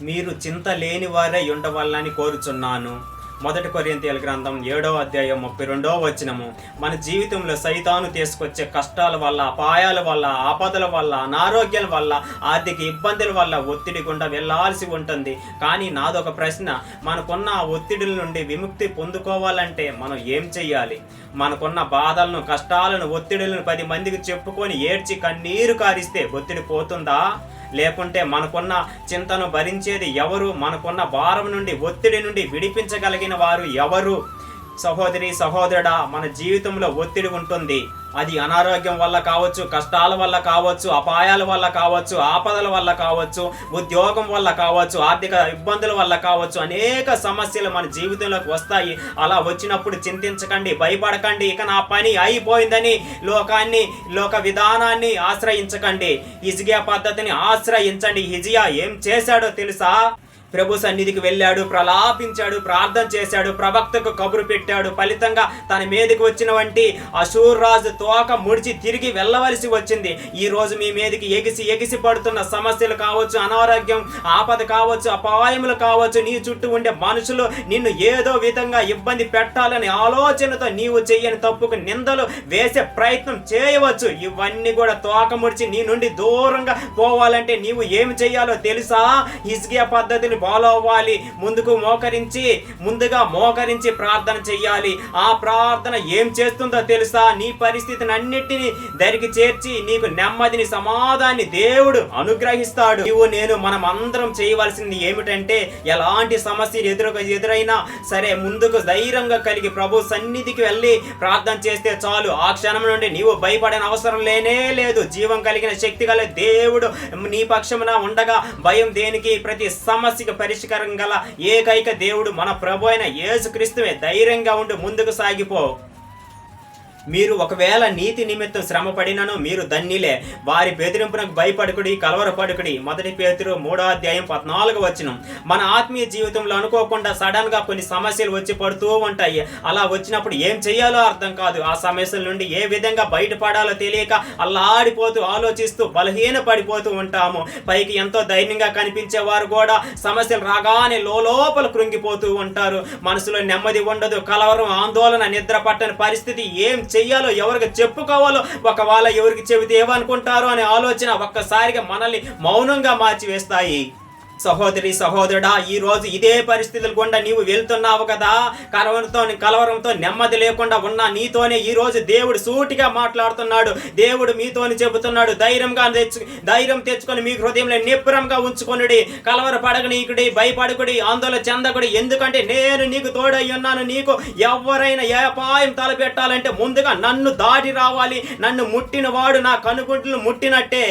మీరు చింత లేని వారై ఉండవల్లని కోరుచున్నాను. 1 కొరింథీయుల గ్రంథం 7వ అధ్యాయం 32వ వచనము. మన జీవితంలో సైతాను తీసుకొచ్చే కష్టాల వల్ల, అపాయాల వల్ల, ఆపదల వల్ల, అనారోగ్యాల వల్ల, ఆర్థిక ఇబ్బందుల వల్ల ఒత్తిడి గుండా వెళ్లాల్సి ఉంటుంది. కానీ నాదొక ప్రశ్న, మనకున్న ఆ ఒత్తిడిల నుండి విముక్తి పొందుకోవాలంటే మనం ఏం చెయ్యాలి? మనకున్న బాధలను, కష్టాలను, ఒత్తిడులను 10 మందికి చెప్పుకొని ఏడ్చి కన్నీరు కారిస్తే ఒత్తిడి పోతుందా? లేకుంటే మనకున్న చింతను భరించేది ఎవరు? మనకున్న భారం నుండి, ఒత్తిడి నుండి విడిపించగలిగిన వారు ఎవరు? సహోదరి, సహోదరుడా, మన జీవితంలో ఒత్తిడి ఉంటుంది. అది అనారోగ్యం వల్ల కావచ్చు, కష్టాల వల్ల కావచ్చు, అపాయాల వల్ల కావచ్చు, ఆపదల వల్ల కావచ్చు, ఉద్యోగం వల్ల కావచ్చు, ఆర్థిక ఇబ్బందుల వల్ల కావచ్చు. అనేక సమస్యలు మన జీవితంలోకి వస్తాయి. అలా వచ్చినప్పుడు చింతించకండి, భయపడకండి, ఇక నా పని అయిపోయిందని లోక విధానాన్ని ఆశ్రయించకండి. హిజ్కియా పద్ధతిని ఆశ్రయించండి. హిజ్కియా ఏం చేశాడో తెలుసా? ప్రభు సన్నిధికి వెళ్ళాడు, ప్రలాపించాడు, ప్రార్థన చేశాడు, ప్రవక్తకు కబురు పెట్టాడు. ఫలితంగా తన మీదకి వచ్చిన వంటి అషూర్ రాజు తోక ముడిచి తిరిగి వెళ్ళవలసి వచ్చింది. ఈ రోజు మీ మీదకి ఎగిసి పడుతున్న సమస్యలు కావచ్చు, అనారోగ్యం, ఆపద కావచ్చు, అపాయములు కావచ్చు, నీ చుట్టూ ఉండే మనుషులు నిన్ను ఏదో విధంగా ఇబ్బంది పెట్టాలని ఆలోచనతో నీవు చెయ్యని తప్పుకు నిందలు వేసే ప్రయత్నం చేయవచ్చు. ఇవన్నీ కూడా తోక ముడిచి నీ నుండి దూరంగా పోవాలంటే నీవు ఏమి చెయ్యాలో తెలుసా? హిజ్కియా పద్ధతిని ఫాలో అవ్వాలి. ముందుగా మోకరించి ప్రార్థన చెయ్యాలి. ఆ ప్రార్థన ఏం చేస్తుందో తెలుసా? నీ పరిస్థితిని అన్నిటినీ దరికి చేర్చి నీకు నెమ్మదిని, సమాధాన్ని దేవుడు అనుగ్రహిస్తాడు. మనం అందరం చేయవలసింది ఏమిటంటే, ఎలాంటి సమస్యలు ఎదురైనా సరే ముందుకు ధైర్యంగా కలిగి ప్రభు సన్నిధికి వెళ్ళి ప్రార్థన చేస్తే చాలు. ఆ క్షణం నుండి నీవు భయపడిన అవసరం లేనే లేదు. జీవం కలిగిన శక్తి గల దేవుడు నీ పక్షమున ఉండగా భయం దేనికి? ప్రతి సమస్య పరిష్కారం గల ఏకైక దేవుడు మన ప్రభు అయిన యేసుక్రీస్తువే. ధైర్యంగా ఉండి ముందుకు సాగిపో. మీరు ఒకవేళ నీతి నిమిత్తం శ్రమ పడినను మీరు ధన్యులే. వారి బెదిరింపునకు భయపడుకుడి, కలవరపడుకుడి. 1 పేతురు 3వ అధ్యాయం 14వ వచనం. మన ఆత్మీయ జీవితంలో అనుకోకుండా సడన్ గా కొన్ని సమస్యలు వచ్చి పడుతూ ఉంటాయి. అలా వచ్చినప్పుడు ఏం చేయాలో అర్థం కాదు. ఆ సమస్యల నుండి ఏ విధంగా బయటపడాలో తెలియక అల్లాడిపోతూ, ఆలోచిస్తూ బలహీన పడిపోతూ ఉంటాము. పైకి ఎంతో ధైర్యంగా కనిపించే వారు కూడా సమస్యలు రాగానే లోపల కృంగిపోతూ ఉంటారు. మనసులో నెమ్మది ఉండదు, కలవరం, ఆందోళన, నిద్ర పట్టని పరిస్థితి. ఏం చెయ్యాలో, ఎవరికి చెప్పుకోవాలో, ఒకవేళ ఎవరికి చెబితే ఏమనుకుంటారో అనే ఆలోచన ఒక్కసారిగా మనల్ని మౌనంగా మార్చివేస్తాయి. సహోదరి, సహోదరుడా, ఈ రోజు ఇదే పరిస్థితులు గుండా నీవు వెళ్తున్నావు కదా. కలవరంతో నెమ్మది లేకుండా ఉన్న నీతోనే ఈ రోజు దేవుడు సూటిగా మాట్లాడుతున్నాడు. దేవుడు మీతోని చెబుతున్నాడు, ధైర్యం తెచ్చుకొని మీ హృదయంలో నిబ్బరంగా ఉంచుకొనుడి. కలవర పడగనీకుడి, భయపడుకుడి, ఆందోళన చెందకుడి. ఎందుకంటే నేను నీకు తోడై ఉన్నాను. నీకు ఎవరైనా ఏ అపాయం తలపెట్టాలంటే ముందుగా నన్ను దాటి రావాలి. నన్ను ముట్టిన వాడు నా కనుగుడ్లను ముట్టినట్టే.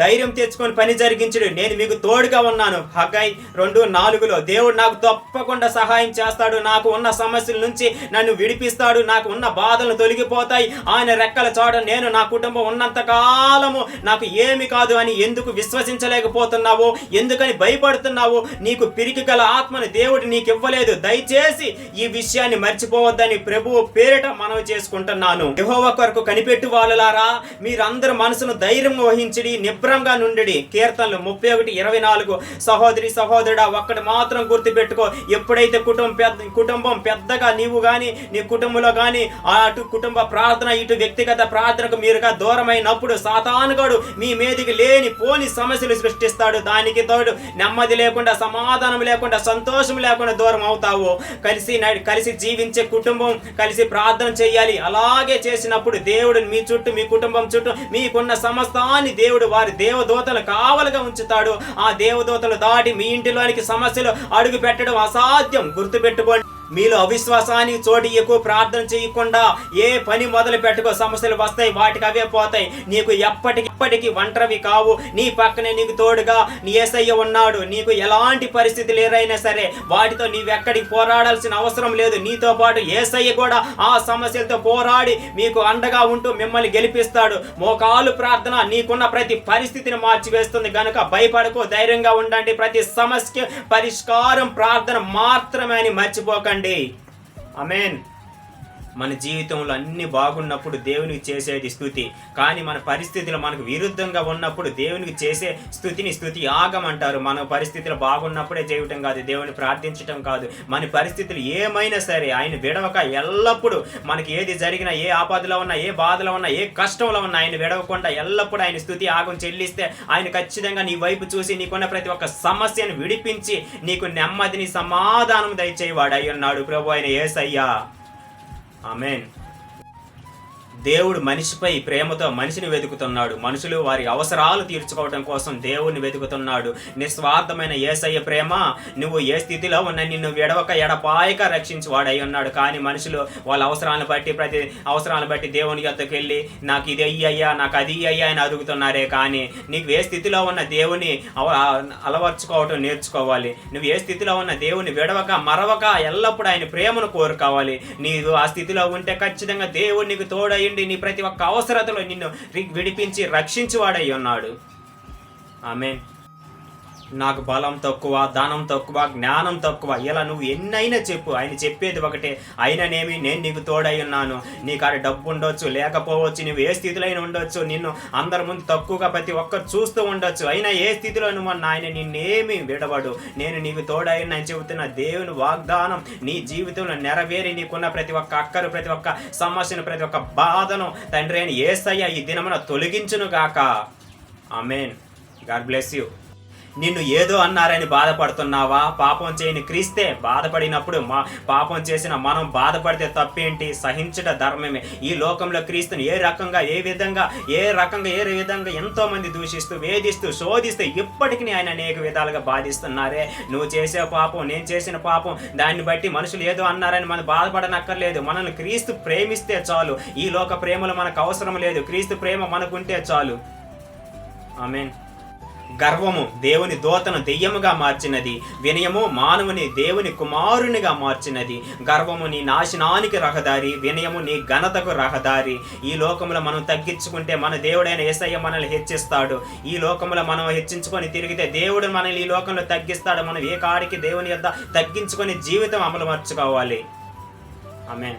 ధైర్యం తెచ్చుకొని పని జరిగించుడు, నేను మీకు తోడుగా ఉన్నాను. హగ్గై 2:4 దేవుడు నాకు తప్పకుండా సహాయం చేస్తాడు. నాకు ఉన్న సమస్యల నుంచి నన్ను విడిపిస్తాడు. నాకు ఉన్న బాధలు తొలగిపోతాయి. ఆయన రెక్కల చోట నేను, నా కుటుంబం ఉన్నంత కాలము నాకు ఏమి కాదు అని ఎందుకు విశ్వసించలేకపోతున్నావు? ఎందుకని భయపడుతున్నావు? నీకు పిరికి గల ఆత్మను దేవుడు నీకు ఇవ్వలేదు. దయచేసి ఈ విషయాన్ని మర్చిపోవద్దని ప్రభువు పేరిట మనవి చేసుకుంటున్నాను. యెహోవా కొరకు కనిపెట్టు వాళ్ళలారా, మీరందరూ మనసును ధైర్యం వహించడి, నిబ్రంగా నుండి. కీర్తనలు 31:24. సహోదరి, సహోదరుడా, ఒక్కటి మాత్రం గుర్తుపెట్టుకో. ఎప్పుడైతే కుటుంబం పెద్దగా నీవు గాని, నీ కుటుంబంలో గాని, అటు కుటుంబ ప్రార్థన, ఇటు వ్యక్తిగత ప్రార్థనకు మీరుగా దూరమైనప్పుడు సాతానుగాడు మీ మీదికి లేని పోని సమస్యలు సృష్టిస్తాడు. దానికి తోడు నెమ్మది లేకుండా, సమాధానం లేకుండా, సంతోషం లేకుండా దూరం అవుతావు. కలిసి జీవించే కుటుంబం, కలిసి ప్రార్థన చేయాలి. అలాగే చేసినప్పుడు దేవుడు మీ చుట్టూ, మీ కుటుంబం చుట్టూ మీకున్న సమస్తాన్ని దేవుడు వారి దేవదూతలు కావలుగా ఉంచుతాడు. ఆ దేవదూతలు దాటి మీ ఇంటిలోనికి సమస్యలు అడుగు పెట్టడం అసాధ్యం. గుర్తుపెట్టుకోండి. మీలో అవిశ్వాసానికి చోటు ఎక్కువ ప్రార్థన చేయకుండా ఏ పని మొదలు పెట్టుకో. సమస్యలు వస్తాయి, వాటికి అవే పోతాయి. నీకు ఎప్పటికీ ఒంటరివి కావు. నీ పక్కనే నీకు తోడుగా నీ యేసయ్య ఉన్నాడు. నీకు ఎలాంటి పరిస్థితులు ఎదురైనా సరే వాటితో నీవెక్కడికి పోరాడాల్సిన అవసరం లేదు. నీతో పాటు యేసయ్య కూడా ఆ సమస్యలతో పోరాడి మీకు అండగా ఉంటూ మిమ్మల్ని గెలిపిస్తాడు. మోకాలు ప్రార్థన నీకున్న ప్రతి పరిస్థితిని మార్చివేస్తుంది. గనుక భయపడకు, ధైర్యంగా ఉండండి. ప్రతి సమస్యకి పరిష్కారం ప్రార్థన మాత్రమే అని మర్చిపోకండి. ఆమేన్. మన జీవితంలో అన్ని బాగున్నప్పుడు దేవునికి చేసేది స్తుతి. కానీ మన పరిస్థితులు మనకు విరుద్ధంగా ఉన్నప్పుడు దేవునికి చేసే స్తుతి యాగం అంటారు. మన పరిస్థితులు బాగున్నప్పుడే చేయటం కాదు, దేవుని ప్రార్థించటం కాదు. మన పరిస్థితులు ఏమైనా సరే ఆయన విడవక ఎల్లప్పుడూ మనకి ఏది జరిగినా, ఏ ఆపదలో ఉన్నా, ఏ బాధలో ఉన్నా, ఏ కష్టంలో ఉన్నా ఆయన విడవకుండా ఎల్లప్పుడూ ఆయన స్తుతి యాగం చెల్లిస్తే ఆయన ఖచ్చితంగా నీ వైపు చూసి నీకున్న ప్రతి ఒక్క సమస్యను విడిపించి నీకు నెమ్మదిని సమాధానం దయచేవాడు అయి ఉన్నాడు ప్రభు అయిన యేసయ్య. ఆమేన్. దేవుడు మనిషిపై ప్రేమతో మనిషిని వెతుకుతున్నాడు. మనుషులు వారి అవసరాలు తీర్చుకోవడం కోసం దేవుణ్ణి వెతుకుతున్నాడు. నిస్వార్థమైన యేసయ్య ప్రేమ నువ్వు ఏ స్థితిలో ఉన్న నిన్ను విడవక ఎడపాయక రక్షించువాడై ఉన్నాడు. కానీ మనుషులు వాళ్ళ అవసరాలను బట్టి ప్రతి అవసరాలను బట్టి దేవుని యొద్దకు వెళ్ళి నాకు ఇది అయ్యయ్యా, నాకు అది అయ్యా అని అడుగుతున్నారే. కానీ నీకు ఏ స్థితిలో ఉన్న దేవుని అలవర్చుకోవటం నేర్చుకోవాలి. నువ్వు ఏ స్థితిలో ఉన్న దేవుని విడవక మరవక ఎల్లప్పుడూ ఆయన ప్రేమను కోరుకోవాలి. నీవు ఆ స్థితిలో ఉంటే ఖచ్చితంగా దేవుడు నీకు తోడై నీ ప్రతి ఒక్క అవసరతలో నిన్ను విడిపించి రక్షించువాడై ఉన్నాడు. ఆమేన్. నాకు బలం తక్కువ, ధనం తక్కువ, జ్ఞానం తక్కువ, ఇలా నువ్వు ఎన్నైనా చెప్పు, ఆయన చెప్పేది ఒకటే, అయిననేమి నేను నీకు తోడై ఉన్నాను. నీకు ఆడ డబ్బు ఉండొచ్చు, లేకపోవచ్చు, నువ్వు ఏ స్థితిలో అయినా ఉండొచ్చు, నిన్ను అందరి ముందు తక్కువగా ప్రతి ఒక్కరు చూస్తూ ఉండొచ్చు, అయినా ఏ స్థితిలో నువ్వు ఆయన నిన్నేమి విడవడు, నేను నీకు తోడై అని చెబుతున్న దేవుని వాగ్దానం నీ జీవితంలో నెరవేరి నీకున్న ప్రతి ఒక్క అక్కరు, ప్రతి ఒక్క సమస్యను, ప్రతి ఒక్క బాధను తండ్రి అయిన యేసయ్య ఈ దినమున తొలగించును గాక. ఆమేన్. God bless you. నిన్ను ఏదో అన్నారని బాధపడుతున్నావా? పాపం చేయని క్రీస్తే బాధపడినప్పుడు పాపం చేసిన మనం బాధపడితే తప్పేంటి? సహించుట ధర్మమే. ఈ లోకంలో క్రీస్తుని ఏ విధంగా ఎంతో మంది దూషిస్తూ, వేధిస్తూ, శోధిస్తూ ఇప్పటికీ ఆయన అనేక విధాలుగా బాధిస్తున్నారే. నువ్వు చేసే పాపం, నేను చేసిన పాపం, దాన్ని బట్టి మనుషులు ఏదో అన్నారని మనం బాధపడనక్కర్లేదు. మనల్ని క్రీస్తు ప్రేమిస్తే చాలు. ఈ లోక ప్రేమలు మనకు అవసరం లేదు, క్రీస్తు ప్రేమ మనకుంటే చాలు. ఆమేన్. గర్వము దేవుని దూతను దెయ్యముగా మార్చినది, వినయము మానవుని దేవుని కుమారునిగా మార్చినది. గర్వము నీ నాశనానికి రహదారి, వినయము నీ ఘనతకు రహదారి. ఈ లోకంలో మనం తగ్గించుకుంటే మన దేవుడైన యేసయ్య మనల్ని హెచ్చిస్తాడు. ఈ లోకంలో మనం హెచ్చించుకొని తిరిగితే దేవుడు మనల్ని ఈ లోకంలో తగ్గిస్తాడు. మనం ఏ కాడికి దేవుని యొద్ద తగ్గించుకొని జీవితం అమలు మార్చుకోవాలి. ఆమేన్.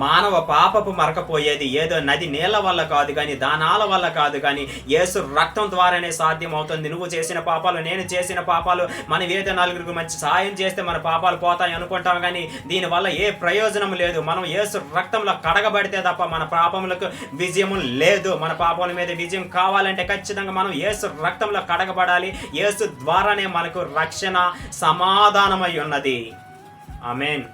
మానవ పాపపు మరకపోయేది ఏదో నది నీళ్ళ వల్ల కాదు కానీ, దానాల వల్ల కాదు కానీ, యేసు రక్తం ద్వారానే సాధ్యం అవుతుంది. నువ్వు చేసిన పాపాలు, నేను చేసిన పాపాలు, మనం ఏదో నలుగురికి మంచి సాయం చేస్తే మన పాపాలు పోతాయి అనుకుంటాం కానీ దీనివల్ల ఏ ప్రయోజనం లేదు. మనం యేసు రక్తంలో కడగబడితే తప్ప మన పాపములకు విజయం లేదు. మన పాపాల మీద విజయం కావాలంటే ఖచ్చితంగా మనం యేసు రక్తంలో కడగబడాలి. యేసు ద్వారానే మనకు రక్షణ, సమాధానమై ఉన్నది. ఆమేన్.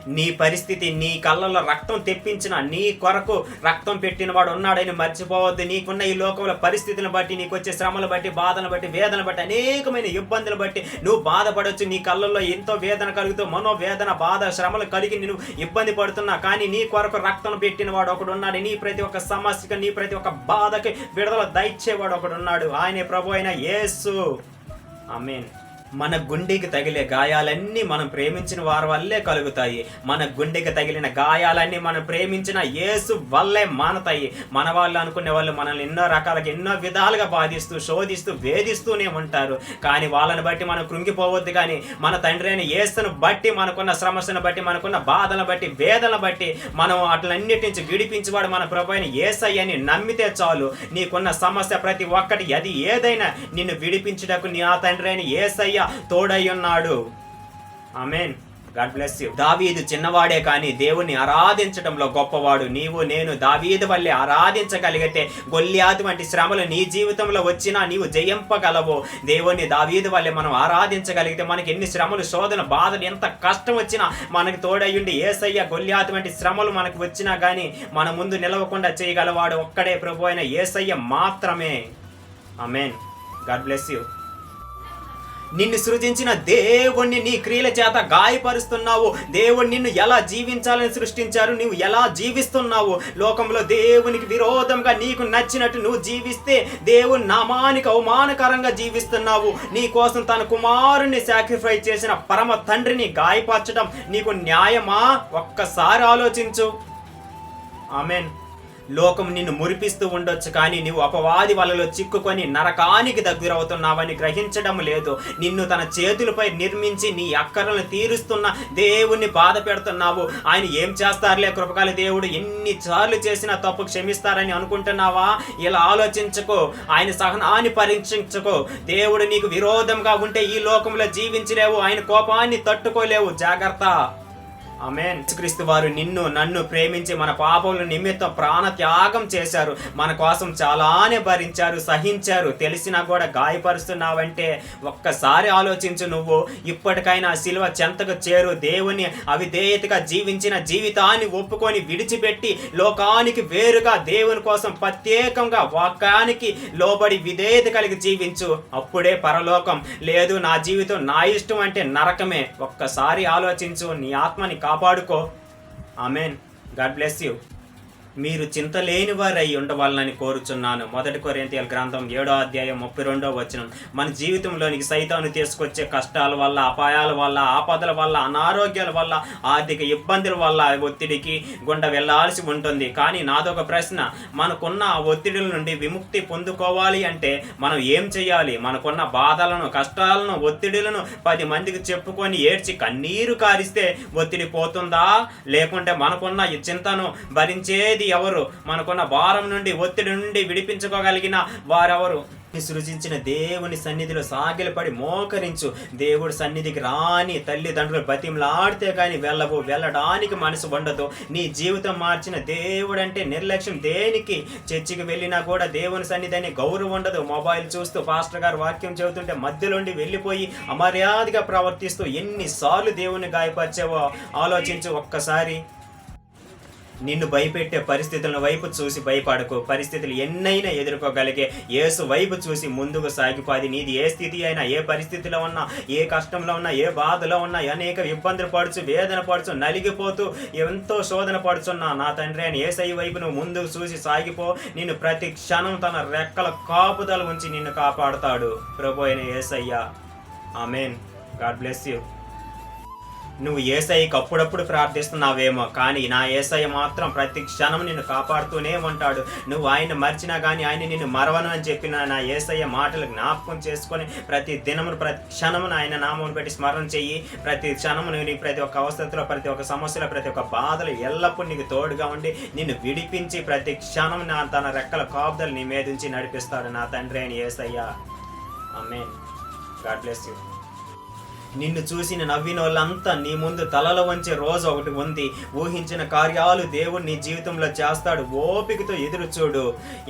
నీ పరిస్థితి, నీ కళ్ళలో రక్తం తెప్పించిన, నీ కొరకు రక్తం పెట్టిన వాడు ఉన్నాడని మర్చిపోవద్దు. నీకున్న ఈ లోకంలో పరిస్థితులను బట్టి, నీకు వచ్చే శ్రమలు బట్టి, బాధను బట్టి, వేదన బట్టి, అనేకమైన ఇబ్బందులు బట్టి నువ్వు బాధపడవచ్చు. నీ కళ్ళల్లో ఎంతో వేదన కలుగుతూ, మనోవేదన, బాధ, శ్రమలు కలిగి నువ్వు ఇబ్బంది పడుతున్నా కానీ నీ కొరకు రక్తం పెట్టిన వాడు ఒకడు ఉన్నాడు. నీ ప్రతి ఒక్క సమస్యకు, నీ ప్రతి ఒక్క బాధకి విడుదల దయచేవాడు ఒకడు ఉన్నాడు. ఆయనే ప్రభు అయిన యేసు. ఆమేన్. మన గుండెకి తగిలే గాయాలన్నీ మనం ప్రేమించిన వారి వల్లే కలుగుతాయి. మన గుండెకి తగిలిన గాయాలన్నీ మనం ప్రేమించిన యేసు వల్లే మానతాయి. మన వాళ్ళు అనుకునే వాళ్ళు మనల్ని ఎన్నో రకాలుగా, ఎన్నో విధాలుగా బాధిస్తూ, శోధిస్తూ, వేధిస్తూనే ఉంటారు. కానీ వాళ్ళని బట్టి మనం కృంగిపోవద్దు. కానీ మన తండ్రి అయిన యేసును బట్టి, మనకున్న సమస్యను బట్టి, మనకున్న బాధలను బట్టి, వేదనను బట్టి మనం అట్లన్నిటి నుంచి విడిపించేవాడు మన ప్రభు అయిన యేసయ్యని నమ్మితే చాలు. నీకున్న సమస్య ప్రతి ఒక్కటి, అది ఏదైనా నిన్ను విడిపించుటకు నీ ఆ తండ్రి అయిన యేసయ్య తోడై ఉన్నాడు. ఆమేన్. God bless you. దావీదు చిన్నవాడే కానీ దేవుణ్ణి ఆరాధించడంలో గొప్పవాడు. నీవు నేను దావీదు వల్లే ఆరాధించగలిగితే గొల్లియాతు వంటి శ్రమలు నీ జీవితంలో వచ్చినా నీవు జయింపగలవు. దేవుణ్ణి దావీదు వల్లే మనం ఆరాధించగలిగితే మనకి ఎన్ని శ్రమలు, శోధన, బాధలు, ఎంత కష్టం వచ్చినా మనకి తోడయ్యుండి యేసయ్య గొల్లియాతు వంటి శ్రమలు మనకు వచ్చినా కానీ మన ముందు నిలవకుండా చేయగలవాడు ఒక్కడే ప్రభు అయిన యేసయ్య మాత్రమే. ఆమేన్. God bless you. నిన్ను సృజించిన దేవుణ్ణి నీ క్రియల చేత గాయపరుస్తున్నావు. దేవుడు నిన్ను ఎలా జీవించాలని సృష్టించారు, నువ్వు ఎలా జీవిస్తున్నావు? లోకంలో దేవునికి విరోధంగా నీకు నచ్చినట్టు నువ్వు జీవిస్తే దేవుని నామానికి అవమానకరంగా జీవిస్తున్నావు. నీ కోసం తన కుమారుని సాక్రిఫైస్ చేసిన పరమ తండ్రిని గాయపరచడం నీకు న్యాయమా? ఒక్కసారి ఆలోచించు. ఆమేన్. లోకం నిన్ను మురిపిస్తూ ఉండొచ్చు, కానీ నువ్వు అపవాది వలలో చిక్కుకొని నరకానికి దగ్గరవుతున్నావని గ్రహించడం లేదు. నిన్ను తన చేతులపై నిర్మించి నీ అక్కరలను తీరుస్తున్న దేవుణ్ణి బాధ పెడుతున్నావు. ఆయన ఏం చేస్తారులే, కృపగల దేవుడు ఎన్నిసార్లు చేసినా తప్పు క్షమిస్తారని అనుకుంటున్నావా? ఇలా ఆలోచించుకో, ఆయన సహనాన్ని పరీక్షించుకో. దేవుడు నీకు విరోధంగా ఉంటే ఈ లోకంలో జీవించలేవు, ఆయన కోపాన్ని తట్టుకోలేవు. జాగ్రత్త. ఆమేన్. యేసుక్రీస్తు వారు నిన్ను నన్ను ప్రేమించి మన పాపముల నిమిత్తం ప్రాణ త్యాగం చేశారు. మన కోసం చాలానే భరించారు, సహించారు. తెలిసినా కూడా గాయపరుస్తున్నావంటే ఒక్కసారి ఆలోచించు. నువ్వు ఇప్పటికైనా సిలువ చెంతకు చేరు. దేవుని అవిధేయతగా జీవించిన జీవితాన్ని ఒప్పుకొని విడిచిపెట్టి లోకానికి వేరుగా దేవుని కోసం ప్రత్యేకంగా వాక్యానికి లోబడి విధేయత కలిగి జీవించు. అప్పుడే పరలోకం. లేదు నా జీవితం నా ఇష్టం అంటే నరకమే. ఒక్కసారి ఆలోచించు, నీ ఆత్మని కాపాడుకో. ఆమేన్. God bless you. మీరు చింత లేని వారై ఉండవాలని కోరుచున్నాను. 1 కొరింథీయుల గ్రంథం 7వ అధ్యాయం 32వ వచనం. మన జీవితంలోనికి సైతాను తీసుకొచ్చే కష్టాల వల్ల, అపాయాల వల్ల, ఆపదల వల్ల, అనారోగ్యాల వల్ల, ఆర్థిక ఇబ్బందుల వల్ల ఒత్తిడికి గుండా వెళ్లాల్సి ఉంటుంది. కానీ నాదొక ప్రశ్న, మనకున్న ఆ ఒత్తిడిల నుండి విముక్తి పొందుకోవాలి అంటే మనం ఏం చేయాలి? మనకున్న బాధలను, కష్టాలను, ఒత్తిడిలను 10 మందికి చెప్పుకొని ఏడ్చి కన్నీరు కారిస్తే ఒత్తిడి పోతుందా? లేకుంటే మనకున్న ఈ చింతను భరించేది ఎవరు? మనకున్న భారం నుండి, ఒత్తిడి నుండి విడిపించుకోగలిగిన వారెవరు? సృజించిన దేవుని సన్నిధిలో సాగిలపడి మోకరించు. దేవుడి సన్నిధికి రాని తల్లిదండ్రులు బతిమలాడితే కానీ వెళ్ళడానికి మనసు ఉండదు. నీ జీవితం మార్చిన దేవుడంటే నిర్లక్ష్యం దేనికి? చర్చికి వెళ్ళినా కూడా దేవుని సన్నిధి అని గౌరవం ఉండదు. మొబైల్ చూస్తూ పాస్టర్ గారు వాక్యం చెబుతుంటే మధ్యలోండి వెళ్ళిపోయి అమర్యాదగా ప్రవర్తిస్తూ ఎన్నిసార్లు దేవుని గాయపరిచావో ఆలోచించు ఒక్కసారి. నిన్ను భయపెట్టే పరిస్థితుల వైపు చూసి భయపడకు. పరిస్థితులు ఎన్నైనా ఎదుర్కోగలిగే యేసు వైపు చూసి ముందుకు సాగిపోది. నీది ఏ స్థితి అయినా, ఏ పరిస్థితిలో ఉన్నా, ఏ కష్టంలో ఉన్నా, ఏ బాధలో ఉన్నా, అనేక ఇబ్బందులు పడుచు, వేదన పడుచు, నలిగిపోతూ ఎంతో శోధన పడుచున్నా నా తండ్రి అని యేసయ్య వైపు నువ్వు ముందుకు చూసి సాగిపో. నిన్ను ప్రతి క్షణం తన రెక్కల కాపుదల ఉంచి నిన్ను కాపాడుతాడు ప్రభు అయిన Yesayya. Amen. God bless you. నువ్వు యేసయ్యకి అప్పుడప్పుడు ప్రార్థిస్తున్నావేమో, కానీ నా యేసయ్య మాత్రం ప్రతి క్షణం నిన్ను కాపాడుతూనే ఉంటాడు. నువ్వు ఆయన మర్చినా కానీ ఆయన నిన్ను మరవను అని చెప్పిన నా యేసయ్య మాటలు జ్ఞాపకం చేసుకొని ప్రతి దినమును, ప్రతి క్షణమును ఆయన నామమును పెట్టి స్మరణ చెయ్యి. ప్రతి క్షణము నీ ప్రతి ఒక్క అవస్థలో, ప్రతి ఒక్క సమస్యలో, ప్రతి ఒక్క బాధలు ఎల్లప్పుడూ నీకు తోడుగా ఉండి నిన్ను విడిపించి ప్రతి క్షణం తన రెక్కల కాపుదలు నీ మీద ఉంచి నడిపిస్తాడు నా తండ్రి అయిన Yesayya. Amen. God bless you. నిన్ను చూసి నవ్విన వాళ్ళంతా నీ ముందు తలలో వంచే రోజు ఒకటి ఉంది. ఊహించిన కార్యాలు దేవుడు నీ జీవితంలో చేస్తాడు. ఓపికతో ఎదురు చూడు.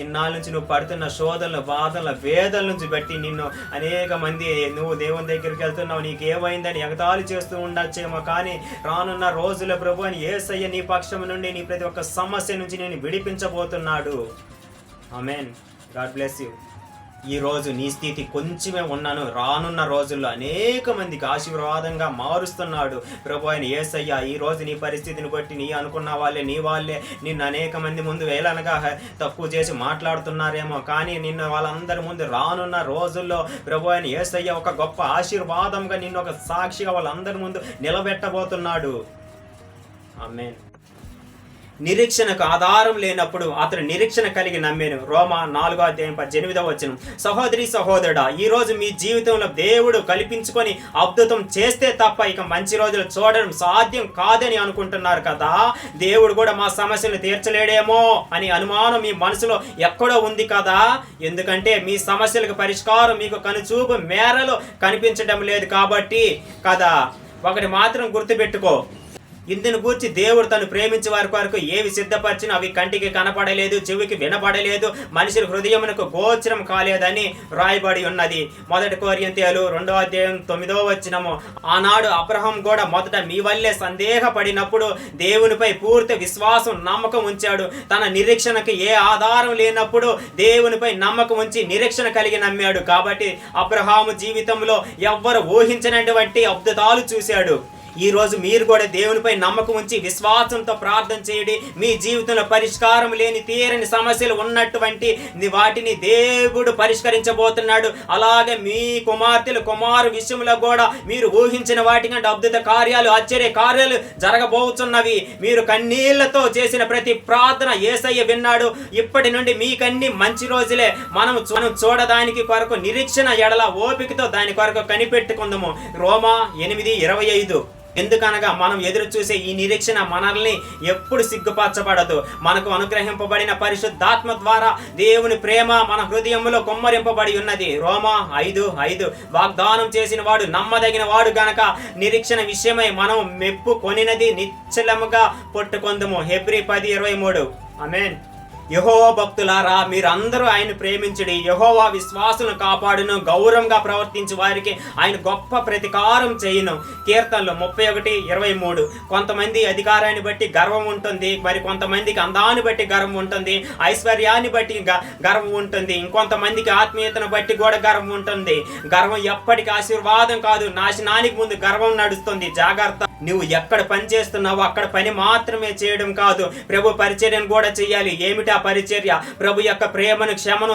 ఇన్నాళ్ళ నుంచి నువ్వు పడుతున్న శోధనలు, బాధల, వేదల నుంచి బట్టి నిన్ను అనేక మంది నువ్వు దేవుని దగ్గరికి వెళ్తున్నావు, నీకు ఏమైందని ఎగతాళి చేస్తూ ఉండొచ్చేమో, కానీ రానున్న రోజుల ప్రభు అని యేసయ్య నీ పక్షం నుండి నీ ప్రతి ఒక్క సమస్య నుంచి నేను విడిపించబోతున్నాడు. ఆమేన్. God bless you. ఈ రోజు నీ స్థితి కొంచెమే ఉన్నాను, రానున్న రోజుల్లో అనేక మందికి ఆశీర్వాదంగా మారుస్తున్నాడు ప్రభు అయిన యేసయ్య. ఈ రోజు నీ పరిస్థితిని బట్టి నీ అనుకున్న వాళ్ళే నిన్ను అనేక మంది ముందు వేలనగా తక్కువ చేసి మాట్లాడుతున్నారేమో, కానీ నిన్ను వాళ్ళందరి ముందు రానున్న రోజుల్లో ప్రభు అయిన యేసయ్య ఒక గొప్ప ఆశీర్వాదంగా నిన్ను ఒక సాక్షిగా వాళ్ళందరి ముందు నిలబెట్టబోతున్నాడు. ఆమేన్. నిరీక్షణకు ఆధారం లేనప్పుడు అతడు నిరీక్షణ కలిగి నమ్మాను. రోమా 4వ అధ్యాయం 18వ వచనం. సహోదరి సహోదరుడా, ఈ రోజు మీ జీవితంలో దేవుడు కల్పించుకొని అద్భుతం చేస్తే తప్ప ఇక మంచి రోజులు చూడడం సాధ్యం కాదని అనుకుంటున్నారు కదా. దేవుడు కూడా మా సమస్యలు తీర్చలేడేమో అని అనుమానం మీ మనసులో ఎక్కడో ఉంది కదా. ఎందుకంటే మీ సమస్యలకు పరిష్కారం మీకు కనుచూపు మేరలో కనిపించడం లేదు కాబట్టి కదా. ఒకటి మాత్రం గుర్తుపెట్టుకో, ఇందును గూర్చి దేవుడు తను ప్రేమించే వారి కొరకు ఏవి సిద్ధపరిచినా అవి కంటికి కనపడలేదు, చెవికి వినపడలేదు, మనిషి హృదయమునకు గోచరం కాలేదని రాయబడి ఉన్నది. 1 కొరింథీయులు 2వ అధ్యాయం 9వ వచనము. ఆనాడు అబ్రహాం కూడా మొదట మీ వల్లే సందేహపడినప్పుడు దేవునిపై పూర్తి విశ్వాసం, నమ్మకం ఉంచాడు. తన నిరీక్షణకు ఏ ఆధారం లేనప్పుడు దేవునిపై నమ్మకం ఉంచి నిరీక్షణ కలిగి నమ్మాడు. కాబట్టి అబ్రహాము జీవితంలో ఎవ్వరు ఊహించినటువంటి అద్భుతాలు చూశాడు. ఈ రోజు మీరు కూడా దేవునిపై నమ్మకం ఉంచి విశ్వాసంతో ప్రార్థన చేయండి. మీ జీవితంలో పరిష్కారం లేని తీరని సమస్యలు ఉన్నటువంటి వాటిని దేవుడు పరిష్కరించబోతున్నాడు. అలాగే మీ కుమారు విషయంలో కూడా మీరు ఊహించిన వాటికంటే అద్భుత కార్యాలు, ఆశ్చర్య కార్యాలు జరగబోతున్నవి. మీరు కన్నీళ్లతో చేసిన ప్రతి ప్రార్థన యేసయ్య విన్నాడు. ఇప్పటి నుండి మీకన్నీ మంచి రోజులే. మనం చూడడానికి కొరకు నిరీక్షణ ఎడల ఓపికతో దాని కొరకు కనిపెట్టుకుందాము. రోమా 8:25. ఎందుకనగా మనం ఎదురు చూసే ఈ నిరీక్షణ మనల్ని ఎప్పుడు సిగ్గుపరచబడదు. మనకు అనుగ్రహింపబడిన పరిశుద్ధాత్మ ద్వారా దేవుని ప్రేమ మన హృదయంలో కుమ్మరింపబడి ఉన్నది. రోమా 5:5. వాగ్దానం చేసిన వాడు నమ్మదగిన వాడు గనక నిరీక్షణ విషయమై మనం మెప్పు కొనినది నిశ్చలముగా పట్టుకొందుము. హెబ్రీ 10:23. ఆమేన్. యెహోవా భక్తులారా, మీరందరూ ఆయన ప్రేమించుడి. యెహోవా విశ్వాసులను కాపాడును, గౌరవంగా ప్రవర్తించే వారికి ఆయన గొప్ప ప్రతీకారం చేయును. కీర్తనలు 31:23. కొంతమంది అధికారాన్ని బట్టి గర్వం ఉంటుంది, మరి కొంతమందికి అందాన్ని బట్టి గర్వం ఉంటుంది, ఐశ్వర్యాన్ని బట్టి గర్వం ఉంటుంది, ఇంకొంతమందికి ఆత్మీయతను బట్టి కూడా గర్వం ఉంటుంది. గర్వం ఎప్పటికీ ఆశీర్వాదం కాదు, నాశనానికి ముందు గర్వం నడుస్తుంది. జాగ్రత్త. నువ్వు ఎక్కడ పని చేస్తున్నావో అక్కడ పని మాత్రమే చేయడం కాదు, ప్రభు పరిచర్యను కూడా చేయాలి. ఏమిటి ఆ పరిచర్య? ప్రభు యొక్క ప్రేమను, క్షమను,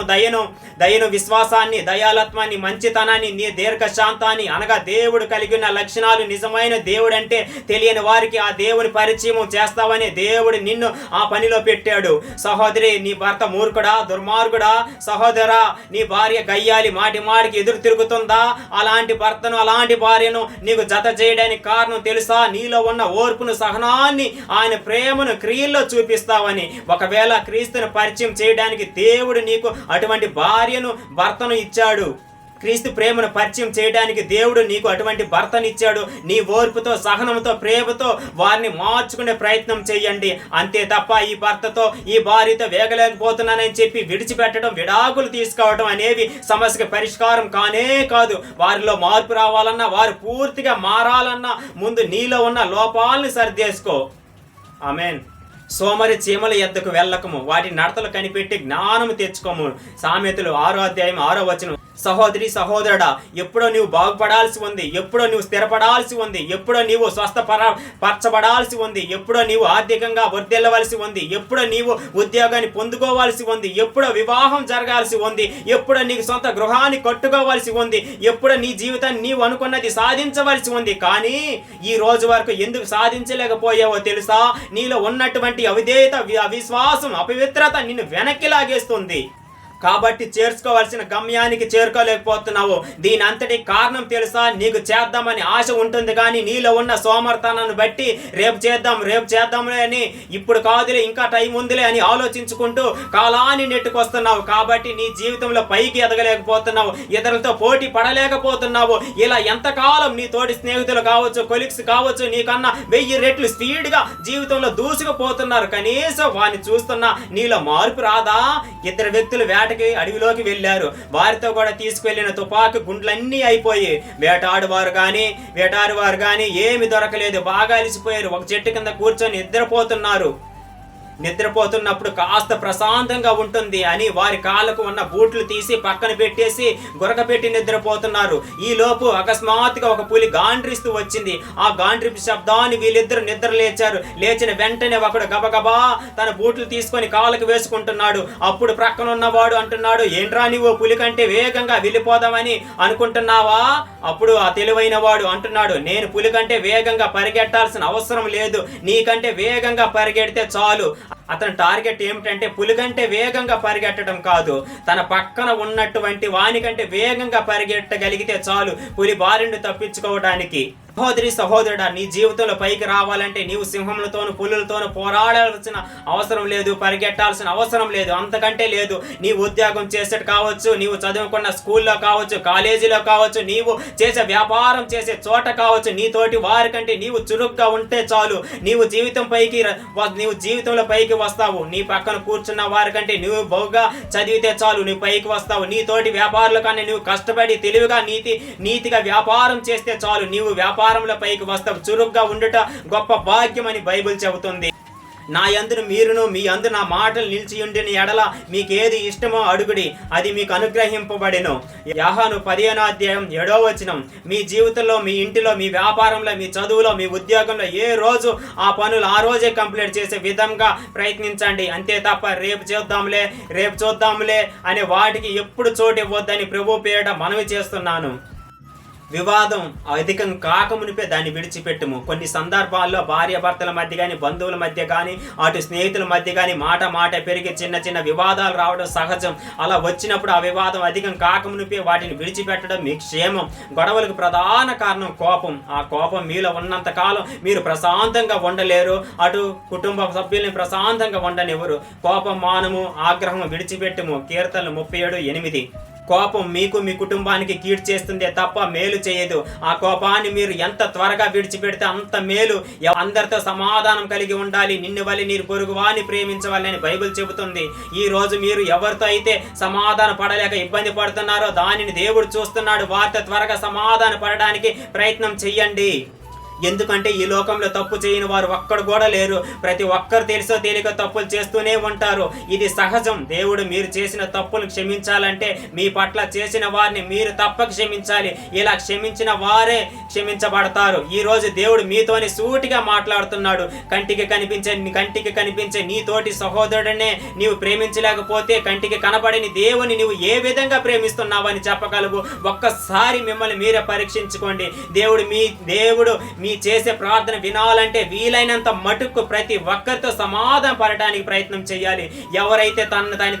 దయను, విశ్వాసాన్ని, దయాలత్వాన్ని, మంచితనాన్ని, నీ దీర్ఘశాంతాన్ని, అనగా దేవుడు కలిగి ఉన్న లక్షణాలు. నిజమైన దేవుడు అంటే తెలియని వారికి ఆ దేవుని పరిచయం చేస్తావని దేవుడు నిన్ను ఆ పనిలో పెట్టాడు. సహోదరి, నీ భర్త మూర్ఖుడా, దుర్మార్గుడా? సహోదరా, నీ భార్య గయ్యాలి, మాటికి ఎదురు తిరుగుతుందా? అలాంటి భర్తను, అలాంటి భార్యను నీకు జత చేయడానికి కారణం తెలుసా? నీలో ఉన్న ఓర్పును, సహనాన్ని, ఆయన ప్రేమను క్రియల్లో చూపిస్తావని. ఒకవేళ క్రీస్తును పరిచయం చేయడానికి దేవుడు నీకు అటువంటి భార్యను, భర్తను ఇచ్చాడు. క్రీస్తు ప్రేమను పరిచయం చేయడానికి దేవుడు నీకు అటువంటి భర్తనిచ్చాడు. నీ ఓర్పుతో, సహనంతో, ప్రేమతో వారిని మార్చుకునే ప్రయత్నం చేయండి. అంతే తప్ప ఈ భర్తతో, ఈ భార్యతో వేగలేకపోతున్నానని చెప్పి విడిచిపెట్టడం, విడాకులు తీసుకోవడం అనేవి సమస్యకి పరిష్కారం కానే కాదు. వారిలో మార్పు రావాలన్నా, వారు పూర్తిగా మారాలన్నా ముందు నీలో ఉన్న లోపాలను సరిచేసుకో. ఆమేన్. సోమరి చీమల ఎద్దకు వెళ్ళకము, వాటి నడతలు కనిపెట్టి జ్ఞానము తెచ్చుకోము. సామెతలు 6:6. సహోదరి, సహోదరుడా, ఎప్పుడో నీవు బాగుపడాల్సి ఉంది, ఎప్పుడో నీవు స్థిరపడాల్సి ఉంది, ఎప్పుడో నీవు స్వస్థపరచబడాల్సి ఉంది, ఎప్పుడో నీవు ఆర్థికంగా వర్ధిల్లవలసి ఉంది, ఎప్పుడో నీవు ఉద్యోగాన్ని పొందుకోవాల్సి ఉంది, ఎప్పుడో వివాహం జరగాల్సి ఉంది, ఎప్పుడో నీకు సొంత గృహాన్ని కట్టుకోవాల్సి ఉంది, ఎప్పుడో నీ జీవితాన్ని నీవు అనుకున్నది సాధించవలసి ఉంది. కానీ ఈ రోజు వరకు ఎందుకు సాధించలేకపోయావో తెలుసా? నీలో ఉన్నటువంటి అవిధేయత, అవిశ్వాసం, అపవిత్రత నిన్ను వెనక్కి లాగేస్తుంది. కాబట్టి చేర్చుకోవాల్సిన గమ్యానికి చేరుకోలేకపోతున్నావు. దీని అంతటి కారణం తెలుసా? నీకు చేద్దామని ఆశ ఉంటుంది, కానీ నీలో ఉన్న సోమర్తనాన్ని బట్టి రేపు చేద్దాంలే అని, ఇప్పుడు కాదులే, ఇంకా టైం ఉందిలే అని ఆలోచించుకుంటూ కాలాన్ని నెట్టుకొస్తున్నావు. కాబట్టి నీ జీవితంలో పైకి ఎదగలేకపోతున్నావు, ఇతరులతో పోటీ పడలేకపోతున్నావు. ఇలా ఎంతకాలం నీ తోటి స్నేహితులు కావచ్చు, కొలీగ్స్ కావచ్చు, నీకన్నా 1000 రెట్లు స్పీడ్గా జీవితంలో దూసుకుపోతున్నారు. కనీసం వారిని చూస్తున్నా నీలో మార్పు రాదా? ఇద్దరు వ్యక్తులు అడవిలోకి వెళ్ళారు. వారితో కూడా తీసుకువెళ్ళిన తుపాకు గుండ్లన్నీ అయిపోయి వేటాడువారు కానీ ఏమి దొరకలేదు. బాగా అలిసిపోయారు. ఒక చెట్టు కింద కూర్చొని నిద్రపోతున్నప్పుడు కాస్త ప్రశాంతంగా ఉంటుంది అని వారి కాళ్ళకు ఉన్న బూట్లు తీసి పక్కన పెట్టేసి గురక పెట్టి నిద్రపోతున్నారు. ఈ లోపు అకస్మాత్తుగా ఒక పులి గాండ్రిస్తూ వచ్చింది. ఆ గాండ్రిపు శబ్దాన్ని వీళ్ళిద్దరు నిద్ర లేచారు. లేచిన వెంటనే ఒకడు గబగబా తన బూట్లు తీసుకొని కాళ్ళకు వేసుకుంటున్నాడు. అప్పుడు ప్రక్కన ఉన్నవాడు అంటున్నాడు, ఏంట్రా నువ్వు పులి కంటే వేగంగా వెళ్ళిపోదామని అనుకుంటున్నావా? అప్పుడు ఆ తెలివైన వాడు అంటున్నాడు, నేను పులి కంటే వేగంగా పరిగెట్టాల్సిన అవసరం లేదు, నీకంటే వేగంగా పరిగెడితే చాలు. అతని టార్గెట్ ఏమిటంటే పులి కంటే వేగంగా పరిగెట్టడం కాదు, తన పక్కన ఉన్నటువంటి వానికంటే వేగంగా పరిగెట్టగలిగితే చాలు పులి బారిని తప్పించుకోవడానికి. సహోదరి, సహోదరుడా, నీ జీవితంలో పైకి రావాలంటే నీవు సింహములతోనూ పులులతోనూ పోరాడాల్సిన అవసరం లేదు, పరిగెట్టాల్సిన అవసరం లేదు, అంతకంటే లేదు. నీవు ఉద్యోగం చేసేట కావచ్చు, నీవు చదువుకున్న స్కూల్లో కావచ్చు, కాలేజీలో కావచ్చు, నీవు చేసే వ్యాపారం చేసే చోట కావచ్చు, నీతోటి వారికంటే నీవు చురుగ్గా ఉంటే చాలు. నీవు జీవితంలో పైకి వస్తావు. నీ పక్కన కూర్చున్న వారికంటే నువ్వు బాగా చదివితే చాలు, నువ్వు పైకి వస్తావు. నీతోటి వ్యాపారుల కన్నా నువ్వు కష్టపడి తెలివిగా నీతిగా వ్యాపారం చేస్తే చాలు, నీవు వ్యాపారంలో పైకి వస్తావు. చురుగ్గా ఉండుట గొప్ప భాగ్యం అని బైబిల్ చెబుతుంది. నా యందును మీరును మీ యందు నా మాటలు నిలిచి ఉండిన ఎడల మీకేది ఇష్టమో అడుగుడి, అది మీకు అనుగ్రహింపబడెను. యోహాను 15వ అధ్యాయం 7వ వచనం. మీ జీవితంలో, మీ ఇంటిలో, మీ వ్యాపారంలో, మీ చదువులో, మీ ఉద్యోగంలో ఏ రోజు ఆ పనులు ఆ రోజే కంప్లీట్ చేసే విధంగా ప్రయత్నించండి. అంతే తప్ప రేపు చూద్దాంలే అనే వాటికి ఎప్పుడు చోటు ఇవ్వద్దని ప్రభు పేరిట మనవి చేస్తున్నాను. వివాదం అధికం కాకమునిపే దాన్ని విడిచిపెట్టుము. కొన్ని సందర్భాల్లో భార్యాభర్తల మధ్య కానీ, బంధువుల మధ్య కానీ, అటు స్నేహితుల మధ్య కానీ మాట పెరిగి చిన్న వివాదాలు రావడం సహజం. అలా వచ్చినప్పుడు ఆ వివాదం అధికం కాకమునిపే వాటిని విడిచిపెట్టడం మీ క్షేమం. గొడవలకు ప్రధాన కారణం కోపం. ఆ కోపం మీలో ఉన్నంత కాలం మీరు ప్రశాంతంగా ఉండలేరు, అటు కుటుంబ సభ్యుల్ని ప్రశాంతంగా ఉండనివ్వరు. కోపం మానము, ఆగ్రహం విడిచిపెట్టుము. కీర్తనలు 37:8. కోపం మీకు, మీ కుటుంబానికి కీడు చేస్తుందే తప్ప మేలు చేయదు. ఆ కోపాన్ని మీరు ఎంత త్వరగా విడిచిపెడితే అంత మేలు. అందరితో సమాధానం కలిగి ఉండాలి. నిన్ను వలె నీ పొరుగువాని ప్రేమించవాలని బైబిల్ చెబుతుంది. ఈ రోజు మీరు ఎవరితో అయితే సమాధాన పడలేక ఇబ్బంది పడుతున్నారో దానిని దేవుడు చూస్తున్నాడు. వారితో త్వరగా సమాధాన పడడానికి ప్రయత్నం చెయ్యండి. ఎందుకంటే ఈ లోకంలో తప్పు చేయని వారు ఒక్కడు కూడా లేరు. ప్రతి ఒక్కరు తెలుసో తెలియక తప్పులు చేస్తూనే ఉంటారు. ఇది సహజం. దేవుడు మీరు చేసిన తప్పులు క్షమించాలంటే మీ పట్ల చేసిన వారిని మీరు తప్పక క్షమించాలి. ఇలా క్షమించిన వారే క్షమించబడతారు. ఈ రోజు దేవుడు మీతోని సూటిగా మాట్లాడుతున్నాడు. కంటికి కనిపించే నీ తోటి సహోదరుడనే నీవు ప్రేమించలేకపోతే కంటికి కనబడని దేవుని నీవు ఏ విధంగా ప్రేమిస్తున్నావని చెప్పగలవు? ఒక్కసారి మిమ్మల్ని మీరే పరీక్షించుకోండి. దేవుడు మీ చేసే ప్రార్థన వినాలంటే వీలైనంత మటుకు ప్రతి ఒక్కరితో సమాధానం పడటానికి ప్రయత్నం చేయాలి. ఎవరైతే తనని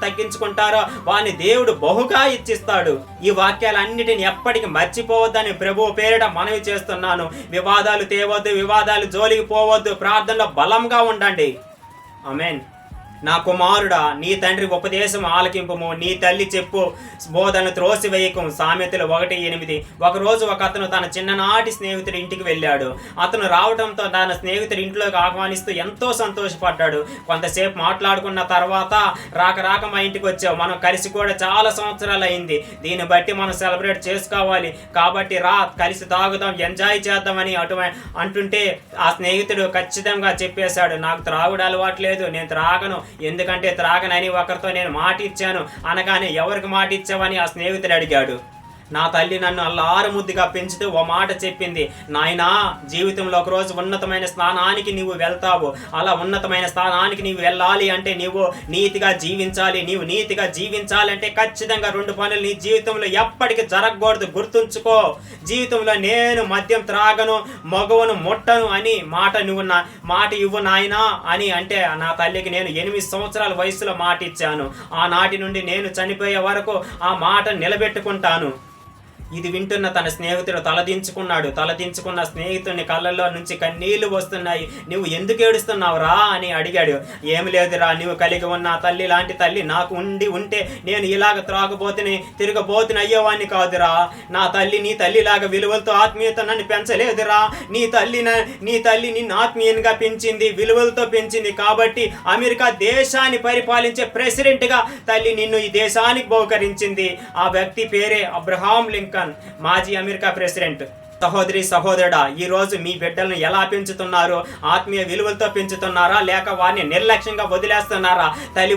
తగ్గించుకుంటారో వారిని దేవుడు బహుగా ఇచ్చిస్తాడు. ఈ వాక్యాలన్నిటిని ఎప్పటికీ మర్చిపోవద్దని ప్రభువు పేరిట మనవి చేస్తున్నాను. వివాదాలు తేవద్దు, వివాదాలు జోలికి పోవద్దు. ప్రార్థనలో బలంగా ఉండండి. ఆమేన్. నా కుమారుడా, నీ తండ్రి ఉపదేశం ఆలకింపుము, నీ తల్లి చెప్పు బోధన త్రోసివేయకు. సామెతలు 1:8. ఒకరోజు ఒక అతను తన చిన్ననాటి స్నేహితుడి ఇంటికి వెళ్ళాడు. అతను రావడంతో తన స్నేహితుడి ఇంట్లోకి ఆహ్వానిస్తూ ఎంతో సంతోషపడ్డాడు. కొంతసేపు మాట్లాడుకున్న తర్వాత రాక మా ఇంటికి వచ్చావు, మనం కలిసి కూడా చాలా సంవత్సరాలు అయింది, దీన్ని బట్టి మనం సెలబ్రేట్ చేసుకోవాలి, కాబట్టి రా కలిసి తాగుదాం, ఎంజాయ్ చేద్దామని అంటుంటే ఆ స్నేహితుడు ఖచ్చితంగా చెప్పేశాడు, నాకు త్రాగుడు అలవాట్లేదు, నేను త్రాగను, ఎందుకంటే త్రాగనని ఒకరితో నేను మాట ఇచ్చాను. అనగానే ఎవరికి మాట ఇచ్చావని ఆ స్నేహితుడు అడిగాడు. నా తల్లి నన్ను అల్లారు ముద్దుగా పెంచుతూ ఓ మాట చెప్పింది, నాయనా, జీవితంలో ఒకరోజు ఉన్నతమైన స్థానానికి నీవు వెళ్తావు. అలా ఉన్నతమైన స్థానానికి నీవు వెళ్ళాలి అంటే నీవు నీతిగా జీవించాలి. నీవు నీతిగా జీవించాలంటే ఖచ్చితంగా 2 పనులు నీ జీవితంలో ఎప్పటికీ జరగకూడదు. గుర్తుంచుకో, జీవితంలో నేను మద్యం త్రాగను, మగవను ముట్టను అని మాట ఇవ్వు నాయనా అని అంటే నా తల్లికి నేను 8 సంవత్సరాల వయసులో మాట ఇచ్చాను. ఆనాటి నుండి నేను చనిపోయే వరకు ఆ మాట నిలబెట్టుకుంటాను. ఇది వింటున్న తన స్నేహితుడు తలదించుకున్న స్నేహితుడిని కళ్ళల్లో నుంచి కన్నీళ్లు వస్తున్నాయి. నువ్వు ఎందుకు ఏడుస్తున్నావురా అని అడిగాడు. ఏమి లేదురా, నువ్వు కలిగి ఉన్న తల్లి లాంటి తల్లి నాకు ఉంటే నేను ఇలాగ త్రాగబోతుని తిరగబోతుని అయ్యేవాడిని కాదురా. నా తల్లి నీ తల్లిలాగా విలువలతో ఆత్మీయత నన్ను పెంచలేదురా. నీ తల్లి నిన్ను ఆత్మీయంగా పెంచింది, విలువలతో పెంచింది. కాబట్టి అమెరికా దేశాన్ని పరిపాలించే ప్రెసిడెంట్గా తల్లి నిన్ను ఈ దేశానికి బహుకరించింది. ఆ వ్యక్తి పేరే అబ్రహాం లింకన్, మాజీ అమెరికా ప్రెసిడెంట్. సహోదరి సహోదరుడా, ఈ రోజు మీ బిడ్డలను ఎలా పెంచుతున్నారు? ఆత్మీయ విలువలతో పెంచుతున్నారా, లేక వారిని నిర్లక్ష్యంగా వదిలేస్తున్నారా? తల్లి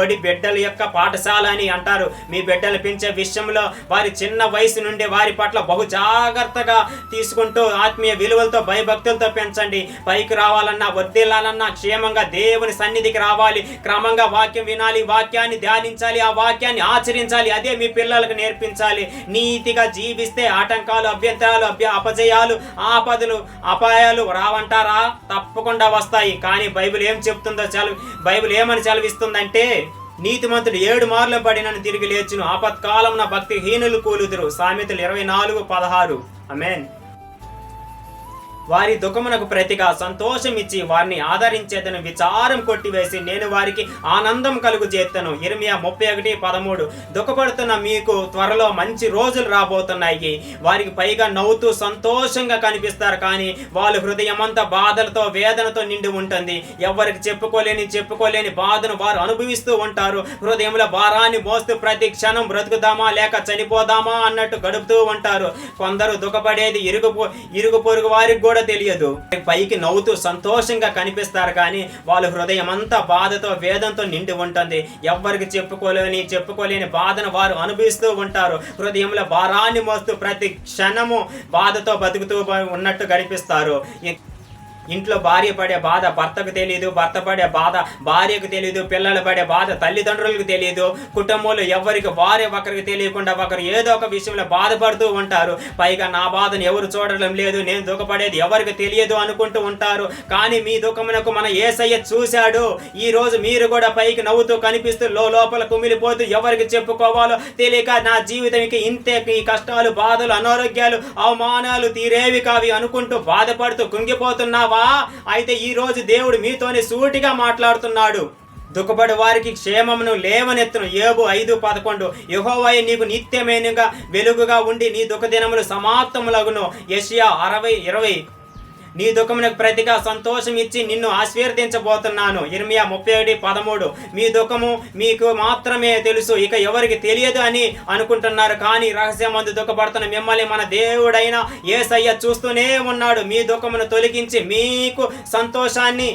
ఒడి బిడ్డల యొక్క పాఠశాల అని అంటారు. మీ బిడ్డలు పెంచే విషయంలో వారి చిన్న వయసు నుండి వారి పట్ల బహు జాగ్రత్తగా తీసుకుంటూ ఆత్మీయ విలువలతో భయభక్తులతో పెంచండి. పైకి రావాలన్నా, వర్ధిల్లాలన్నా, క్షేమంగా దేవుని సన్నిధికి రావాలి, క్రమంగా వాక్యం వినాలి, వాక్యాన్ని ధ్యానించాలి, ఆ వాక్యాన్ని ఆచరించాలి. అదే మీ పిల్లలకు నేర్పించాలి. నీతిగా జీవిస్తే ఆటంకాలు, అభ్యంతరాలు, అపజయాలు, ఆపదలు, అపాయాలు రావంటారా? తప్పకుండా వస్తాయి. కానీ బైబిల్ ఏమని సెలవిస్తుందంటే, నీతిమంతుడు 7 మార్లు పడినను తిరిగి లేచును, ఆపత్కాలమున భక్తిహీనులు కూలుదురు. సామెతలు 24:16. ఆమేన్. వారి దుఃఖమునకు ప్రతిగా సంతోషం ఇచ్చి వారిని ఆదరించేదను, విచారం కొట్టివేసి నేను వారికి ఆనందం కలుగు చేస్తాను. ఇర్మియా 31:13. దుఃఖపడుతున్న మీకు త్వరలో మంచి రోజులు రాబోతున్నాయి. వారికి పైగా నవ్వుతూ సంతోషంగా కనిపిస్తారు, కానీ వాళ్ళ హృదయమంతా బాధలతో, వేదనతో నిండి ఉంటుంది. ఎవరికి చెప్పుకోలేని బాధను వారు అనుభవిస్తూ ఉంటారు. హృదయంలో భారాన్ని మోస్తూ ప్రతి క్షణం బ్రతుకుదామా లేక చనిపోదామా అన్నట్టు గడుపుతూ ఉంటారు. కొందరు దుఃఖపడేది ఇరుగు పొరుగు వారికి కూడా కూడా తెలియదు. పైకి నవ్వుతూ సంతోషంగా కనిపిస్తారు కానీ వాళ్ళ హృదయం అంతా బాధతో వేదంతో నిండి ఉంటుంది. ఎవ్వరికి చెప్పుకోలేని బాధను వారు అనుభవిస్తూ ఉంటారు. హృదయంలో భారాన్ని మోస్తూ ప్రతి క్షణము బాధతో బతుకుతూ ఉన్నట్టు కనిపిస్తారు. ఇంట్లో భార్య పడే బాధ భర్తకు తెలియదు, భర్త పడే బాధ భార్యకు తెలియదు, పిల్లలు పడే బాధ తల్లిదండ్రులకు తెలియదు. కుటుంబంలో ఎవరికి వారే ఒకరికి తెలియకుండా ఒకరు ఏదో ఒక విషయంలో బాధపడుతూ ఉంటారు. పైగా నా బాధను ఎవరు చూడడం లేదు, నేను దుఃఖపడేది ఎవరికి తెలియదు అనుకుంటూ ఉంటారు. కానీ మీ దుఃఖమునకు మన యేసయ్య చూశాడు. ఈ రోజు మీరు కూడా పైకి నవ్వుతూ కనిపిస్తూ లోపల కుమిలిపోతూ ఎవరికి చెప్పుకోవాలో తెలియక నా జీవితానికి ఇంతే, ఈ కష్టాలు, బాధలు, అనారోగ్యాలు, అవమానాలు తీరేవి కావి అనుకుంటూ బాధపడుతూ కుంగిపోతున్నావా? అయితే ఈ రోజు దేవుడు మీతోనే సూటిగా మాట్లాడుతున్నాడు. దుఃఖపడి వారికి క్షేమమును లేవనెత్తును. యోబు 5:11 యెహోవాయే నీకు నిత్యమైనగా వెలుగుగా ఉండి నీ దుఃఖ దినములు సమాప్తములగును. యెషయా 60:20 నీ దుఃఖమునకు ప్రతిగా సంతోషం ఇచ్చి నిన్ను ఆశీర్వదించబోతున్నాను. ఇర్మియా 31:13 మీ దుఃఖము మీకు మాత్రమే తెలుసు, ఇక ఎవరికి తెలియదు అని అనుకుంటున్నారు. కానీ రహస్యమందు దుఃఖపడుతున్న మిమ్మల్ని మన దేవుడైన యేసయ్య చూస్తూనే ఉన్నాడు. మీ దుఃఖమును తొలగించి మీకు సంతోషాన్ని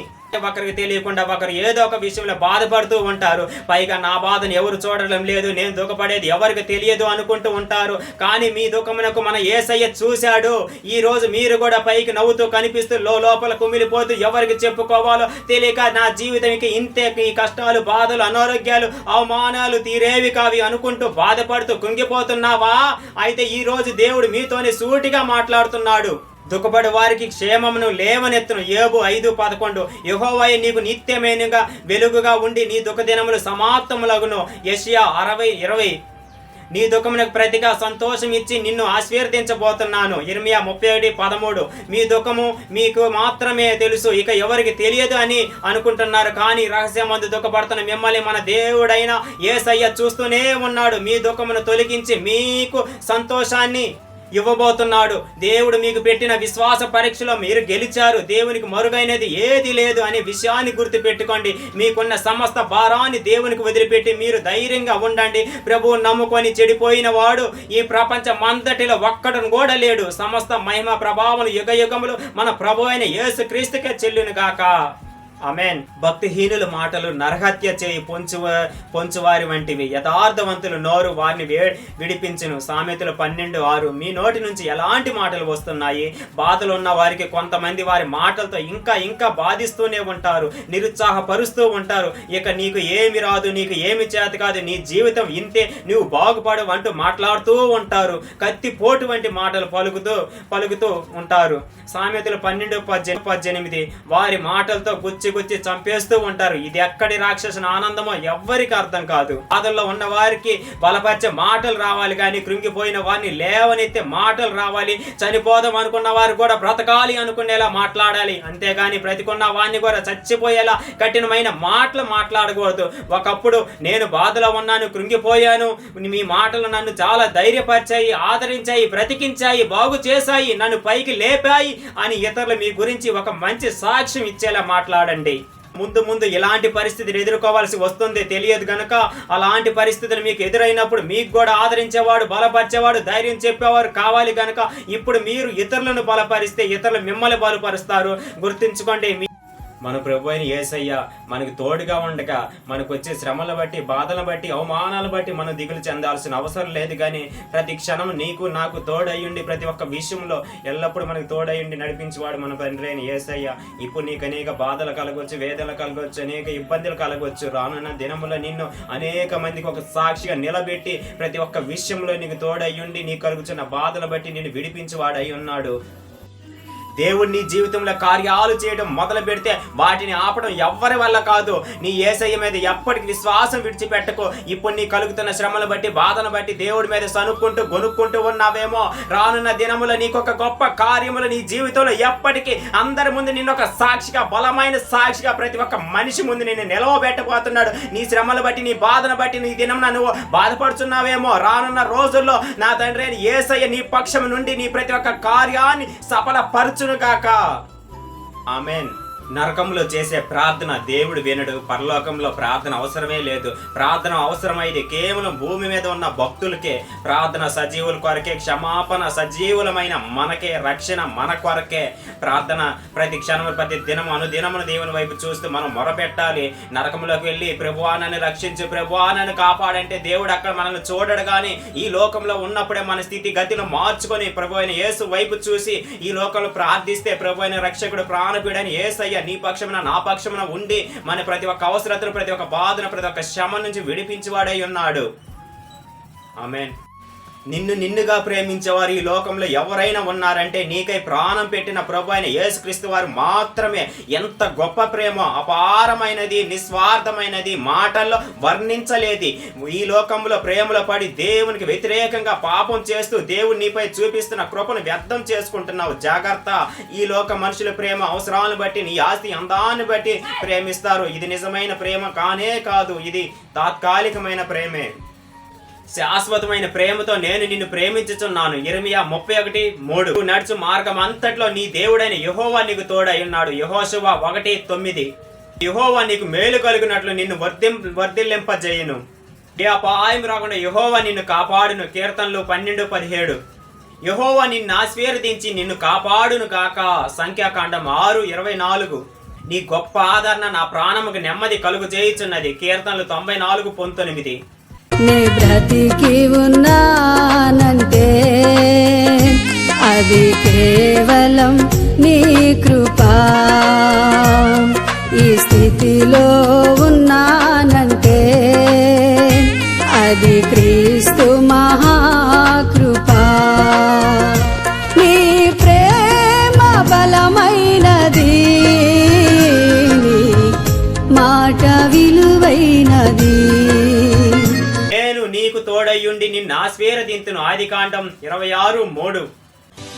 ఒకరికి తెలియకుండా ఒకరు ఏదో ఒక విషయంలో బాధపడుతూ ఉంటారు. పైగా నా బాధను ఎవరు చూడడం లేదు, నేను దుఃఖపడేది ఎవరికి తెలియదు అనుకుంటూ ఉంటారు. కానీ మీ దుఃఖమునకు మన యేసయ్య చూశాడు. ఈ రోజు మీరు కూడా పైకి నవ్వుతూ కనిపిస్తూ లోపల కుమిలిపోతూ ఎవరికి చెప్పుకోవాలో తెలియక నా జీవితానికి ఇంతే, ఈ కష్టాలు, బాధలు, అనారోగ్యాలు, అవమానాలు తీరేవి కావి అనుకుంటూ బాధపడుతూ కుంగిపోతున్నావా? అయితే ఈ రోజు దేవుడు మీతోనే సూటిగా మాట్లాడుతున్నాడు. దుఃఖపడి వారికి క్షేమమును లేవనెత్తును. యోబు 5:11 యెహోవాయే నీకు నిత్యమైనగా వెలుగుగా ఉండి నీ దుఃఖ దినములు సమాప్తములగును. యెషయా 60:20 నీ దుఃఖమునకు ప్రతిగా సంతోషం ఇచ్చి నిన్ను ఆశీర్వదించబోతున్నాను. ఇర్మియా 31:13 మీ దుఃఖము మీకు మాత్రమే తెలుసు, ఇక ఎవరికి తెలియదు అని అనుకుంటున్నారు. కానీ రహస్యమందు దుఃఖపడుతున్న మిమ్మల్ని మన దేవుడైన యేసయ్య చూస్తూనే ఉన్నాడు. మీ దుఃఖమును తొలగించి మీకు సంతోషాన్ని ఇవ్వబోతున్నాడు. దేవుడు మీకు పెట్టిన విశ్వాస పరీక్షలో మీరు గెలిచారు. దేవునికి మరుగైనది ఏది లేదు అనే విషయాన్ని గుర్తుపెట్టుకోండి. మీకున్న సమస్త భారాన్ని దేవునికి వదిలిపెట్టి మీరు ధైర్యంగా ఉండండి. ప్రభువు నమ్ముకొని చెడిపోయిన వాడు ఈ ప్రపంచమంతటిలో ఒక్కడును కూడా లేడు. సమస్త మహిమ ప్రభావములు యుగయుగములు మన ప్రభు అయిన యేసు క్రీస్తుకే చెల్లును గాక. ఆమేన్. భక్తిహీనుల మాటలు నరహత్య చేయి పొంచువారి వంటివి, యథార్థవంతులు నోరు వారిని విడిపించును. సామెతలు 12:6 మీ నోటి నుంచి ఎలాంటి మాటలు వస్తున్నాయి? బాధలు ఉన్న వారికి కొంతమంది వారి మాటలతో ఇంకా బాధిస్తూనే ఉంటారు, నిరుత్సాహపరుస్తూ ఉంటారు. ఇక నీకు ఏమి రాదు, నీకు ఏమి చేత కాదు, నీ జీవితం ఇంతే, నువ్వు బాగుపడవు అంటూ మాట్లాడుతూ ఉంటారు. కత్తిపోటు వంటి మాటలు పలుకుతూ ఉంటారు. సామెతలు 12:18 వారి మాటలతో గుచ్చి చంపేస్తూ ఉంటారు. ఇది ఎక్కడి రాక్షసుని ఆనందమో ఎవ్వరికి అర్థం కాదు. బాధల్లో ఉన్న వారికి బలపరిచే మాటలు రావాలి, కానీ కృంగిపోయిన వారిని లేవనెత్తే మాటలు రావాలి. చనిపోదాం అనుకున్న వారు కూడా బ్రతకాలి అనుకునేలా మాట్లాడాలి. అంతేగాని బ్రతికున్న వారిని కూడా చచ్చిపోయేలా కఠినమైన మాటలు మాట్లాడకూడదు. ఒకప్పుడు నేను బాధలో ఉన్నాను, కృంగిపోయాను, మీ మాటలు నన్ను చాలా ధైర్యపరిచాయి, ఆదరించాయి, బ్రతికించాయి, బాగు చేశాయి, నన్ను పైకి లేపాయి అని ఇతరులు మీ గురించి ఒక మంచి సాక్ష్యం ఇచ్చేలా మాట్లాడండి. ముందు ఇలాంటి పరిస్థితిని ఎదుర్కోవాల్సి వస్తుంది తెలియదు గనక అలాంటి పరిస్థితులు మీకు ఎదురైనప్పుడు మీకు కూడా ఆదరించేవాడు, బలపరిచేవాడు, ధైర్యం చెప్పేవారు కావాలి గనక ఇప్పుడు మీరు ఇతరులను బలపరిస్తే ఇతరులు మిమ్మల్ని బలపరుస్తారు. గుర్తుంచుకోండి, మన ప్రభు అయిన యేసయ్య మనకు తోడుగా ఉండగా మనకు వచ్చే శ్రమలను బట్టి, బాధలను బట్టి, అవమానాలను బట్టి మనం దిగులు చెందాల్సిన అవసరం లేదు. కానీ ప్రతి క్షణం నీకు నాకు తోడయ్యుండి ప్రతి ఒక్క విషయంలో ఎల్లప్పుడూ మనకు తోడయ్యుండి నడిపించేవాడు మన తండ్రి అయిన యేసయ్య. ఇప్పుడు నీకు అనేక బాధలు కలగవచ్చు, వేదనలు కలగవచ్చు, అనేక ఇబ్బందులు కలగవచ్చు. రానున్న దినములో నిన్ను అనేక మందికి ఒక సాక్షిగా నిలబెట్టి ప్రతి ఒక్క విషయంలో నీకు తోడయ్యుండి నీ కలుగుతున్న బాధలు బట్టి నిన్ను విడిపించేవాడు అయి ఉన్నాడు. దేవుడు నీ జీవితంలో కార్యాలు చేయడం మొదలు పెడితే వాటిని ఆపడం ఎవ్వరి వల్ల కాదు. నీ యేసయ్య మీద ఎప్పటికి విశ్వాసం విడిచిపెట్టకు. ఇప్పుడు నీ కలుగుతున్న శ్రమను బట్టి, బాధను బట్టి దేవుడి మీద సనుక్కుంటూ గొనుక్కుంటూ ఉన్నావేమో. రానున్న దినములో నీకు ఒక గొప్ప కార్యములు నీ జీవితంలో ఎప్పటికీ అందరి ముందు నిన్ను ఒక సాక్షిగా, బలమైన సాక్షిగా ప్రతి ఒక్క మనిషి ముందు నిన్ను నిలవబెట్టబోతున్నాడు. నీ శ్రమను బట్టి, నీ బాధను బట్టి నీ దినమున నువ్వు బాధపడుతున్నావేమో. రానున్న రోజుల్లో నా తండ్రి అయిన యేసయ్య నీ పక్షం నుండి నీ ప్రతి ఒక్క కార్యాన్ని సఫలపరచు గాక. ఆమేన్. నరకంలో చేసే ప్రార్థన దేవుడు వినడు. పరలోకంలో ప్రార్థన అవసరమే లేదు. ప్రార్థన అవసరమైంది కేవలం భూమి మీద ఉన్న భక్తులకే. ప్రార్థన సజీవుల కొరకే, క్షమాపణ సజీవులమైన మనకే, రక్షణ మన కొరకే. ప్రార్థన ప్రతి క్షణము ప్రతి దినము అనుదినమును దేవుని వైపు చూస్తూ మనం మొరపెట్టాలి. నరకంలోకి వెళ్ళి ప్రభువా నన్ను రక్షించు, ప్రభువా నన్ను కాపాడంటే దేవుడు అక్కడ మనల్ని చూడడు. కానీ ఈ లోకంలో ఉన్నప్పుడే మన స్థితి గతిని మార్చుకొని ప్రభు అయిన యేసు వైపు చూసి ఈ లోకంలో ప్రార్థిస్తే ప్రభు అయిన రక్షకుడు ప్రాణపీడని యేసయ్య నీ పక్షమున నా పక్షమున ఉండి మన ప్రతి ఒక్క అవసరతను, ప్రతి ఒక్క బాధను, ప్రతి ఒక్క శ్రమ నుంచి విడిపించేవాడై ఉన్నాడు. ఆమేన్. నిన్నుగా ప్రేమించేవారు ఈ లోకంలో ఎవరైనా ఉన్నారంటే నీకై ప్రాణం పెట్టిన ప్రభు అయిన యేసుక్రీస్తు వారు మాత్రమే. ఎంత గొప్ప ప్రేమ, అపారమైనది, నిస్వార్థమైనది, మాటల్లో వర్ణించలేది. ఈ లోకంలో ప్రేమలో పడి దేవునికి వ్యతిరేకంగా పాపం చేస్తూ దేవుడు నీపై చూపిస్తున్న కృపను వ్యర్థం చేసుకుంటున్నావు. జాగ్రత్త. ఈ లోక మనుషుల ప్రేమ అవసరాలను బట్టి, నీ ఆస్తి అందాన్ని బట్టి ప్రేమిస్తారు. ఇది నిజమైన ప్రేమ కానే కాదు. ఇది తాత్కాలికమైన ప్రేమే. శాశ్వతమైన ప్రేమతో నేను నిన్ను ప్రేమించుచున్నాను. ఇర్మియా 31:3. నడుచు మార్గం అంతట్లో నీ దేవుడైన యెహోవా నీకు తోడై ఉన్నాడు. యెహోషువ 1:9. యెహోవా నీకు మేలు కలుగునట్లు నిన్ను వర్ధిల్లింపజేయును. ఏ అపాయం రాకుండా యెహోవా నిన్ను కాపాడును. కీర్తనలు 12:17. యెహోవా నిన్ను ఆశీర్వదించి నిన్ను కాపాడును కాక. సంఖ్యాకాండం 6:24. నీ గొప్ప ఆదరణ నా ప్రాణముకు నెమ్మది కలుగు చేయుచున్నది. కీర్తనలు 94:19. నే బ్రతికి ఉన్నానంటే అది కేవలం నీ కృపా. ఈ స్థితిలో ఉన్నానంటే అది క్రీస్తు మహాకృపా. నీ ప్రేమ బలమైనది, నీ మాట విలువైనది. నీకు తోడయ్యుండి నిన్ను ఆశీర్వదింతును. ఆదికాండం 26:3.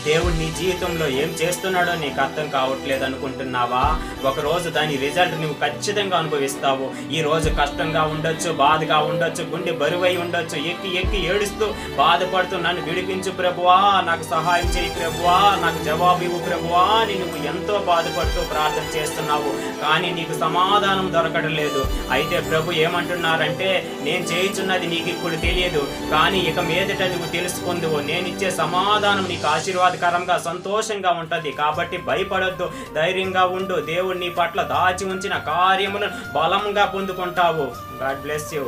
దేవుడు నీ జీవితంలో ఏం చేస్తున్నాడో నీకు అర్థం కావట్లేదు అనుకుంటున్నావా? ఒకరోజు దాని రిజల్ట్ నువ్వు ఖచ్చితంగా అనుభవిస్తావు. ఈ రోజు కష్టంగా ఉండొచ్చు, బాధగా ఉండొచ్చు, గుండె బరువై ఉండొచ్చు, ఎక్కి ఏడుస్తూ బాధపడుతూ నన్ను విడిపించు ప్రభువా, నాకు సహాయం చేయి ప్రభువా, నాకు జవాబు ఇవ్వు ప్రభువా అని నువ్వు ఎంతో బాధపడుతూ ప్రార్థన చేస్తున్నావు. కానీ నీకు సమాధానం దొరకడం లేదు. అయితే ప్రభు ఏమంటున్నారంటే, నేను చేయుచున్నది నీకు ఇప్పుడు తెలియదు, కానీ ఇక మీదట నువ్వు తెలుసుకుందువు. నేనిచ్చే సమాధానం నీకు ఆశీర్వాదకరంగా, సంతోషంగా ఉంటది. కాబట్టి భయపడొద్దు, ధైర్యంగా ఉండు. దేవుడు నీ పట్ల దాచి ఉంచిన కార్యములను బలంగా పొందుకుంటావు. God bless you.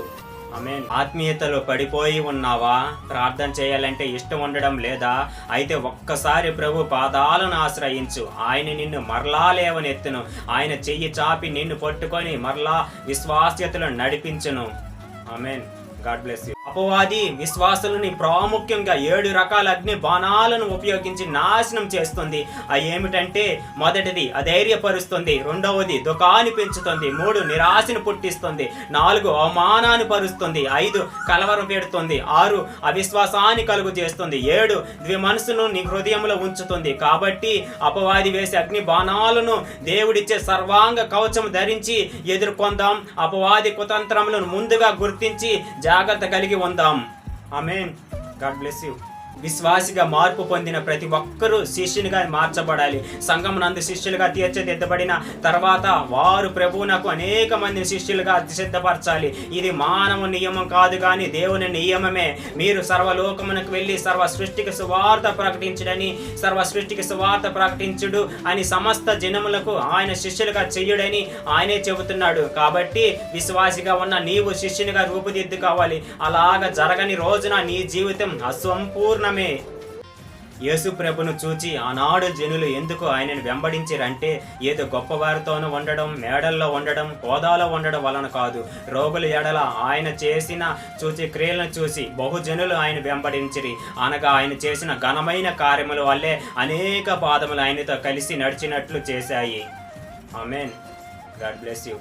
ఆమేన్. ఆత్మీయతలో పడిపోయి ఉన్నావా? ప్రార్థన చేయాలంటే ఇష్టం ఉండడం లేదా? అయితే ఒక్కసారి ప్రభు పాదాలను ఆశ్రయించు. ఆయన నిన్ను మరలా లేవనెత్తును. ఆయన చెయ్యి చాపి నిన్ను పట్టుకొని మరలా విశ్వాస్యతలో నడిపించును. ఆమేన్. God bless you. అపవాది విశ్వాసులని ప్రాముఖ్యంగా 7 రకాల అగ్ని బాణాలను ఉపయోగించి నాశనం చేస్తుంది. అవి ఏమిటంటే, మొదటిది అధైర్యపరుస్తుంది, రెండవది దుఃఖాన్ని పెంచుతుంది, 3 నిరాశను పుట్టిస్తుంది, 4 అవమానాన్ని పరుస్తుంది, 5 కలవరం పెడుతుంది, 6 అవిశ్వాసాన్ని కలుగు చేస్తుంది, 7 ద్విమనస్సును నీ హృదయంలో ఉంచుతుంది. కాబట్టి అపవాది వేసే అగ్ని బాణాలను దేవుడిచ్చే సర్వాంగ కవచం ధరించి ఎదుర్కొందాం. అపవాది కుతంత్రములను ముందుగా గుర్తించి జాగ్రత్త కలిగి ఉందాం. ఆమేన్. God bless you. విశ్వాసిగా మార్పు పొందిన ప్రతి ఒక్కరూ శిష్యునిగా మార్చబడాలి. సంఘం నందు శిష్యులుగా తీర్చిదిద్దబడిన తర్వాత వారు ప్రభువునకు అనేక మందిని శిష్యులుగా సిద్ధపరచాలి. ఇది మానవ నియమం కాదు, కానీ దేవుని నియమమే. మీరు సర్వలోకమునకు వెళ్ళి సర్వ సృష్టికి సువార్త ప్రకటించుడని, సర్వ సృష్టికి సువార్త ప్రకటించుడు అని సమస్త జనములకు ఆయన శిష్యులుగా చెయ్యుడని ఆయనే చెబుతున్నాడు. కాబట్టి విశ్వాసిగా ఉన్న నీవు శిష్యునిగా రూపుదిద్దుకోవాలి. అలాగ జరగని రోజున నీ జీవితం అసంపూర్ణ. యేసు ప్రభును చూచి ఆనాడు జనులు ఎందుకు ఆయనను వెంబడించారంటే, ఏదో గొప్పవారితోనూ ఉండడం, మేడల్లో ఉండడం, హోదాలో ఉండడం వలన కాదు. రోగుల ఎడల ఆయన చేసిన క్రియలను చూసి బహుజనులు ఆయన వెంబడించిరి. అనగా ఆయన చేసిన ఘనమైన కార్యముల వల్లే అనేక పాదములు ఆయనతో కలిసి నడిచినట్లు చేశాయి. ఆమేన్. God bless you.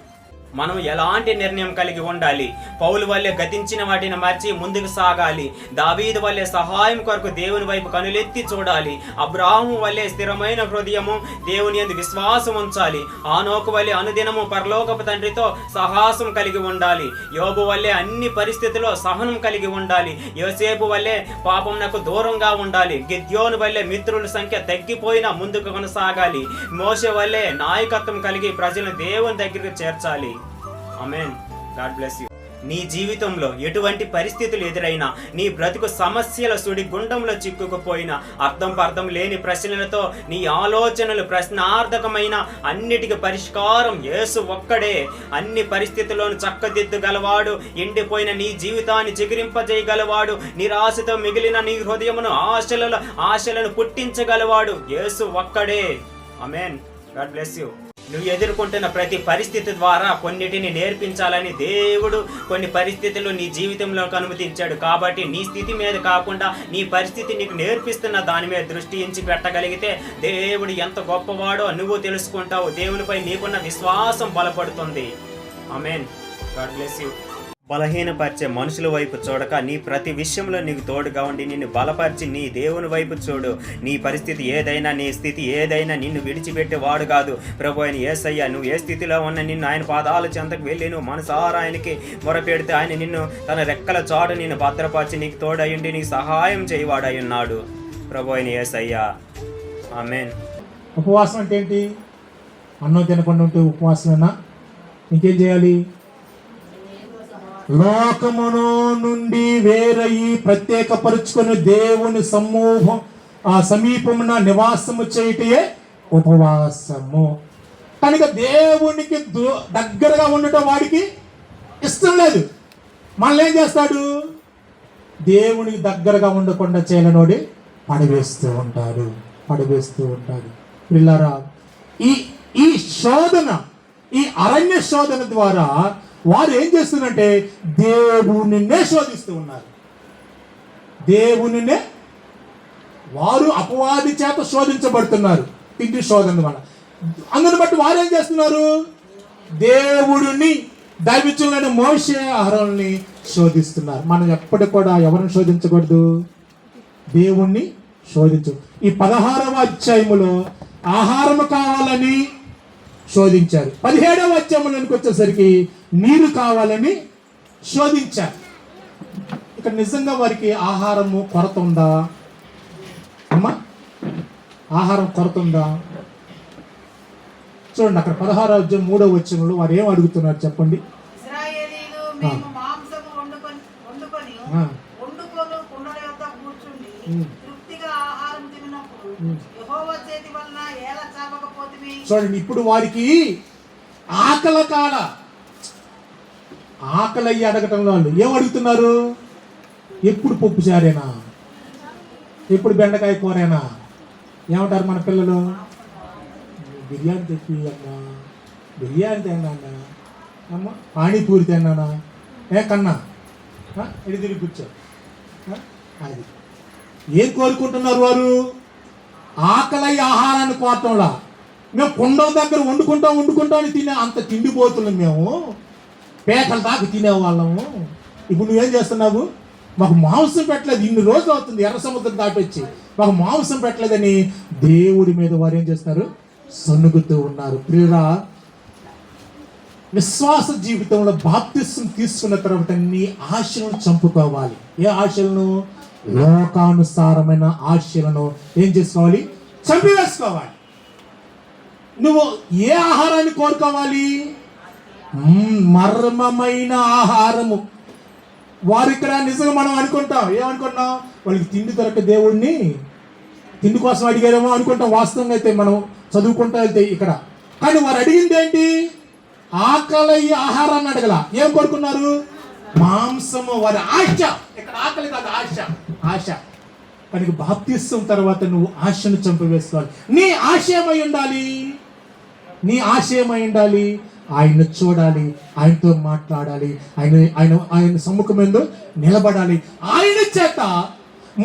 మనం ఎలాంటి నిర్ణయం కలిగి ఉండాలి? పౌలు వల్లే గతించిన వాటిని మర్చి ముందుకు సాగాలి. దావీదు వల్లే సహాయం కొరకు దేవుని వైపు కనులెత్తి చూడాలి. అబ్రాహాము వల్లే స్థిరమైన హృదయము, దేవుని యందు విశ్వాసం ఉంచాలి. ఆనోకు వల్లే అనుదినము పరలోకపు తండ్రితో సహాసం కలిగి ఉండాలి. యోబు వల్లే అన్ని పరిస్థితుల్లో సహనం కలిగి ఉండాలి. యోసేపు వల్లే పాపమునకు దూరంగా ఉండాలి. గిద్యోను వల్లే మిత్రుల సంఖ్య తగ్గిపోయినా ముందుకు కొనసాగాలి. మోషే వల్లే నాయకత్వం కలిగి ప్రజలను దేవుని దగ్గరికి చేర్చాలి. ఆమేన్. God bless you. నీ జీవితంలో ఎటువంటి పరిస్థితులు ఎదురైనా, నీ బ్రతుకు సమస్యల సుడి గుండంలో చిక్కుకుపోయినా, అర్థం లేని ప్రశ్నలతో నీ ఆలోచనలు ప్రశ్నార్థకమైన అన్నిటికీ పరిష్కారం యేసు ఒక్కడే. అన్ని పరిస్థితుల్లోనూ చక్కదిద్దగలవాడు. ఎండిపోయిన నీ జీవితాన్ని చిగురింపజేయగలవాడు. నిరాశతో మిగిలిన నీ హృదయమును ఆశలను పుట్టించగలవాడు యేసు ఒక్కడే. ఆమేన్. God bless you. నువ్వు ఎదుర్కొంటున్న ప్రతి పరిస్థితి ద్వారా కొన్నిటిని నేర్పించాలని దేవుడు కొన్ని పరిస్థితులు నీ జీవితంలోకి అనుమతించాడు. కాబట్టి నీ స్థితి మీద కాకుండా నీ పరిస్థితి నీకు నేర్పిస్తున్న దాని మీద దృష్టి ఉంచి పెట్టగలిగితే దేవుడు ఎంత గొప్పవాడో నువ్వు తెలుసుకుంటావు. దేవునిపై నీకున్న విశ్వాసం బలపడుతుంది. ఆమేన్. God bless you. బలహీనపరిచే మనుషుల వైపు చూడక నీ ప్రతి విషయంలో నీకు తోడుగా ఉండి నిన్ను బలపరిచి నీ దేవుని వైపు చూడు. నీ పరిస్థితి ఏదైనా, నీ స్థితి ఏదైనా నిన్ను విడిచిపెట్టేవాడు కాదు. ప్రభు అయిన యేసయ్య, నువ్వు ఏ స్థితిలో ఉన్న నిన్ను ఆయన పాదాల చెంతకు వెళ్ళి నువ్వు మనసారా ఆయనకి మొరపెడితే ఆయన నిన్ను తన రెక్కల చాటు నిన్ను భద్రపరిచి నీకు తోడయుండి నీకు సహాయం చేయవాడై ఉన్నాడు. ప్రభు అయిన యేసయ్య. ఆమేన్. ఉపవాసం అంటే ఏంటి? అన్నం తినకుండా ఉంటే ఉపవాసమేనా? ఇంకేం చేయాలి? లోకమును నుండి వేరయి ప్రత్యేకపరుచుకొని దేవుని సమీపమున నివాసము చేయటయే ఉపవాసము. కనుక దేవునికి దగ్గరగా ఉండటం వాడికి ఇష్టం లేదు. మనల్ని ఏం చేస్తాడు? దేవునికి దగ్గరగా ఉండకుండా చేయనోడి పడవేస్తూ ఉంటాడు. పిల్లరా, ఈ శోధన, ఈ అరణ్య శోధన ద్వారా వారు ఏం చేస్తున్నారంటే దేవునినే శోధిస్తూ ఉన్నారు. దేవునినే వారు అపవాది చేత శోధించబడుతున్నారు. ఇది శోధన వల్ల. అందుని బట్టి వారు ఏం చేస్తున్నారు? దేవుడిని, దైవజనులైన మోషే అహరోనుని శోధిస్తున్నారు. మనం ఎప్పటికి కూడా ఎవరిని శోధించకూడదు? దేవుణ్ణి శోధించు. ఈ 16వ అధ్యాయములో ఆహారం కావాలని శోధించారు. 17వ అధ్యాయంలోకి వచ్చేసరికి నీరు కావాలని శోధించారు. ఇక్కడ నిజంగా వారికి ఆహారము కొరత ఉందా అమ్మా? ఆహారం కొరత ఉందా? చూడండి, అక్కడ 16వ అధ్యాయం 3వ వచనంలో వారు ఏం అడుగుతున్నారు చెప్పండి. చూడండి, ఇప్పుడు వారికి ఆకలి అడగటంలో వాళ్ళు ఏం అడుగుతున్నారు? ఎప్పుడు పప్పు చారేనా? ఎప్పుడు బెండకాయ కూరేనా? ఏమంటారు మన పిల్లలు? బిర్యానీ తెప్పి అమ్మా, బిర్యానీ తిన్నానా అమ్మ, పానీపూరి తిన్నానా? కన్నా ఎడి తిరిగి కూర్చో. అది ఏం కోరుకుంటున్నారు వారు? ఆకలి ఆహారాన్ని కోరటంలా. మేము కుండం దగ్గర వండుకుంటాం తినే అంత తిండిపోతున్నాం. మేము పేకల దాకా తినేవాళ్ళము. ఇప్పుడు నువ్వేం చేస్తున్నావు? మాకు మాంసం పెట్టలేదు, ఇన్ని రోజులు అవుతుంది ఎర్ర సముద్రం దాటి వచ్చి, మాకు మాంసం పెట్టలేదని దేవుడి మీద వారు ఏం చేస్తారు? సన్నుగుతూ ఉన్నారు. ప్రియురా, విశ్వాస జీవితంలో బాప్తిస్మం తీసుకున్న తర్వాత నీ ఆశలను చంపుకోవాలి. ఏ ఆశలను? లోకానుసారమైన ఆశలను ఏం చేసుకోవాలి? చంపివేసుకోవాలి. నువ్వు ఏ ఆహారాన్ని కోరుకోవాలి? మర్మమైన ఆహారము. వారు ఇక్కడ నిజంగా మనం అనుకుంటాం, ఏమనుకుంటాం? వాళ్ళకి తిండి దొరక దేవుడిని తిండి కోసం అడిగారేమో అనుకుంటాం. వాస్తవంగా అయితే మనం చదువుకుంటా వెళ్తే ఇక్కడ. కానీ వారు అడిగింది ఏంటి? ఆకలి ఆహారాన్ని అడగల. ఏం కోరుకున్నారు? మాంసము. వారి ఆశ. ఇక్కడ ఆకలి కాదు, ఆశ. కనుక బాప్తిస్మం తర్వాత నువ్వు ఆశను చంపివేసుకోవాలి. నీ ఆశ ఏమై ఉండాలి? ఆయన చూడాలి, ఆయనతో మాట్లాడాలి, ఆయన సమ్ముఖంలో నిలబడాలి. ఆయన చేత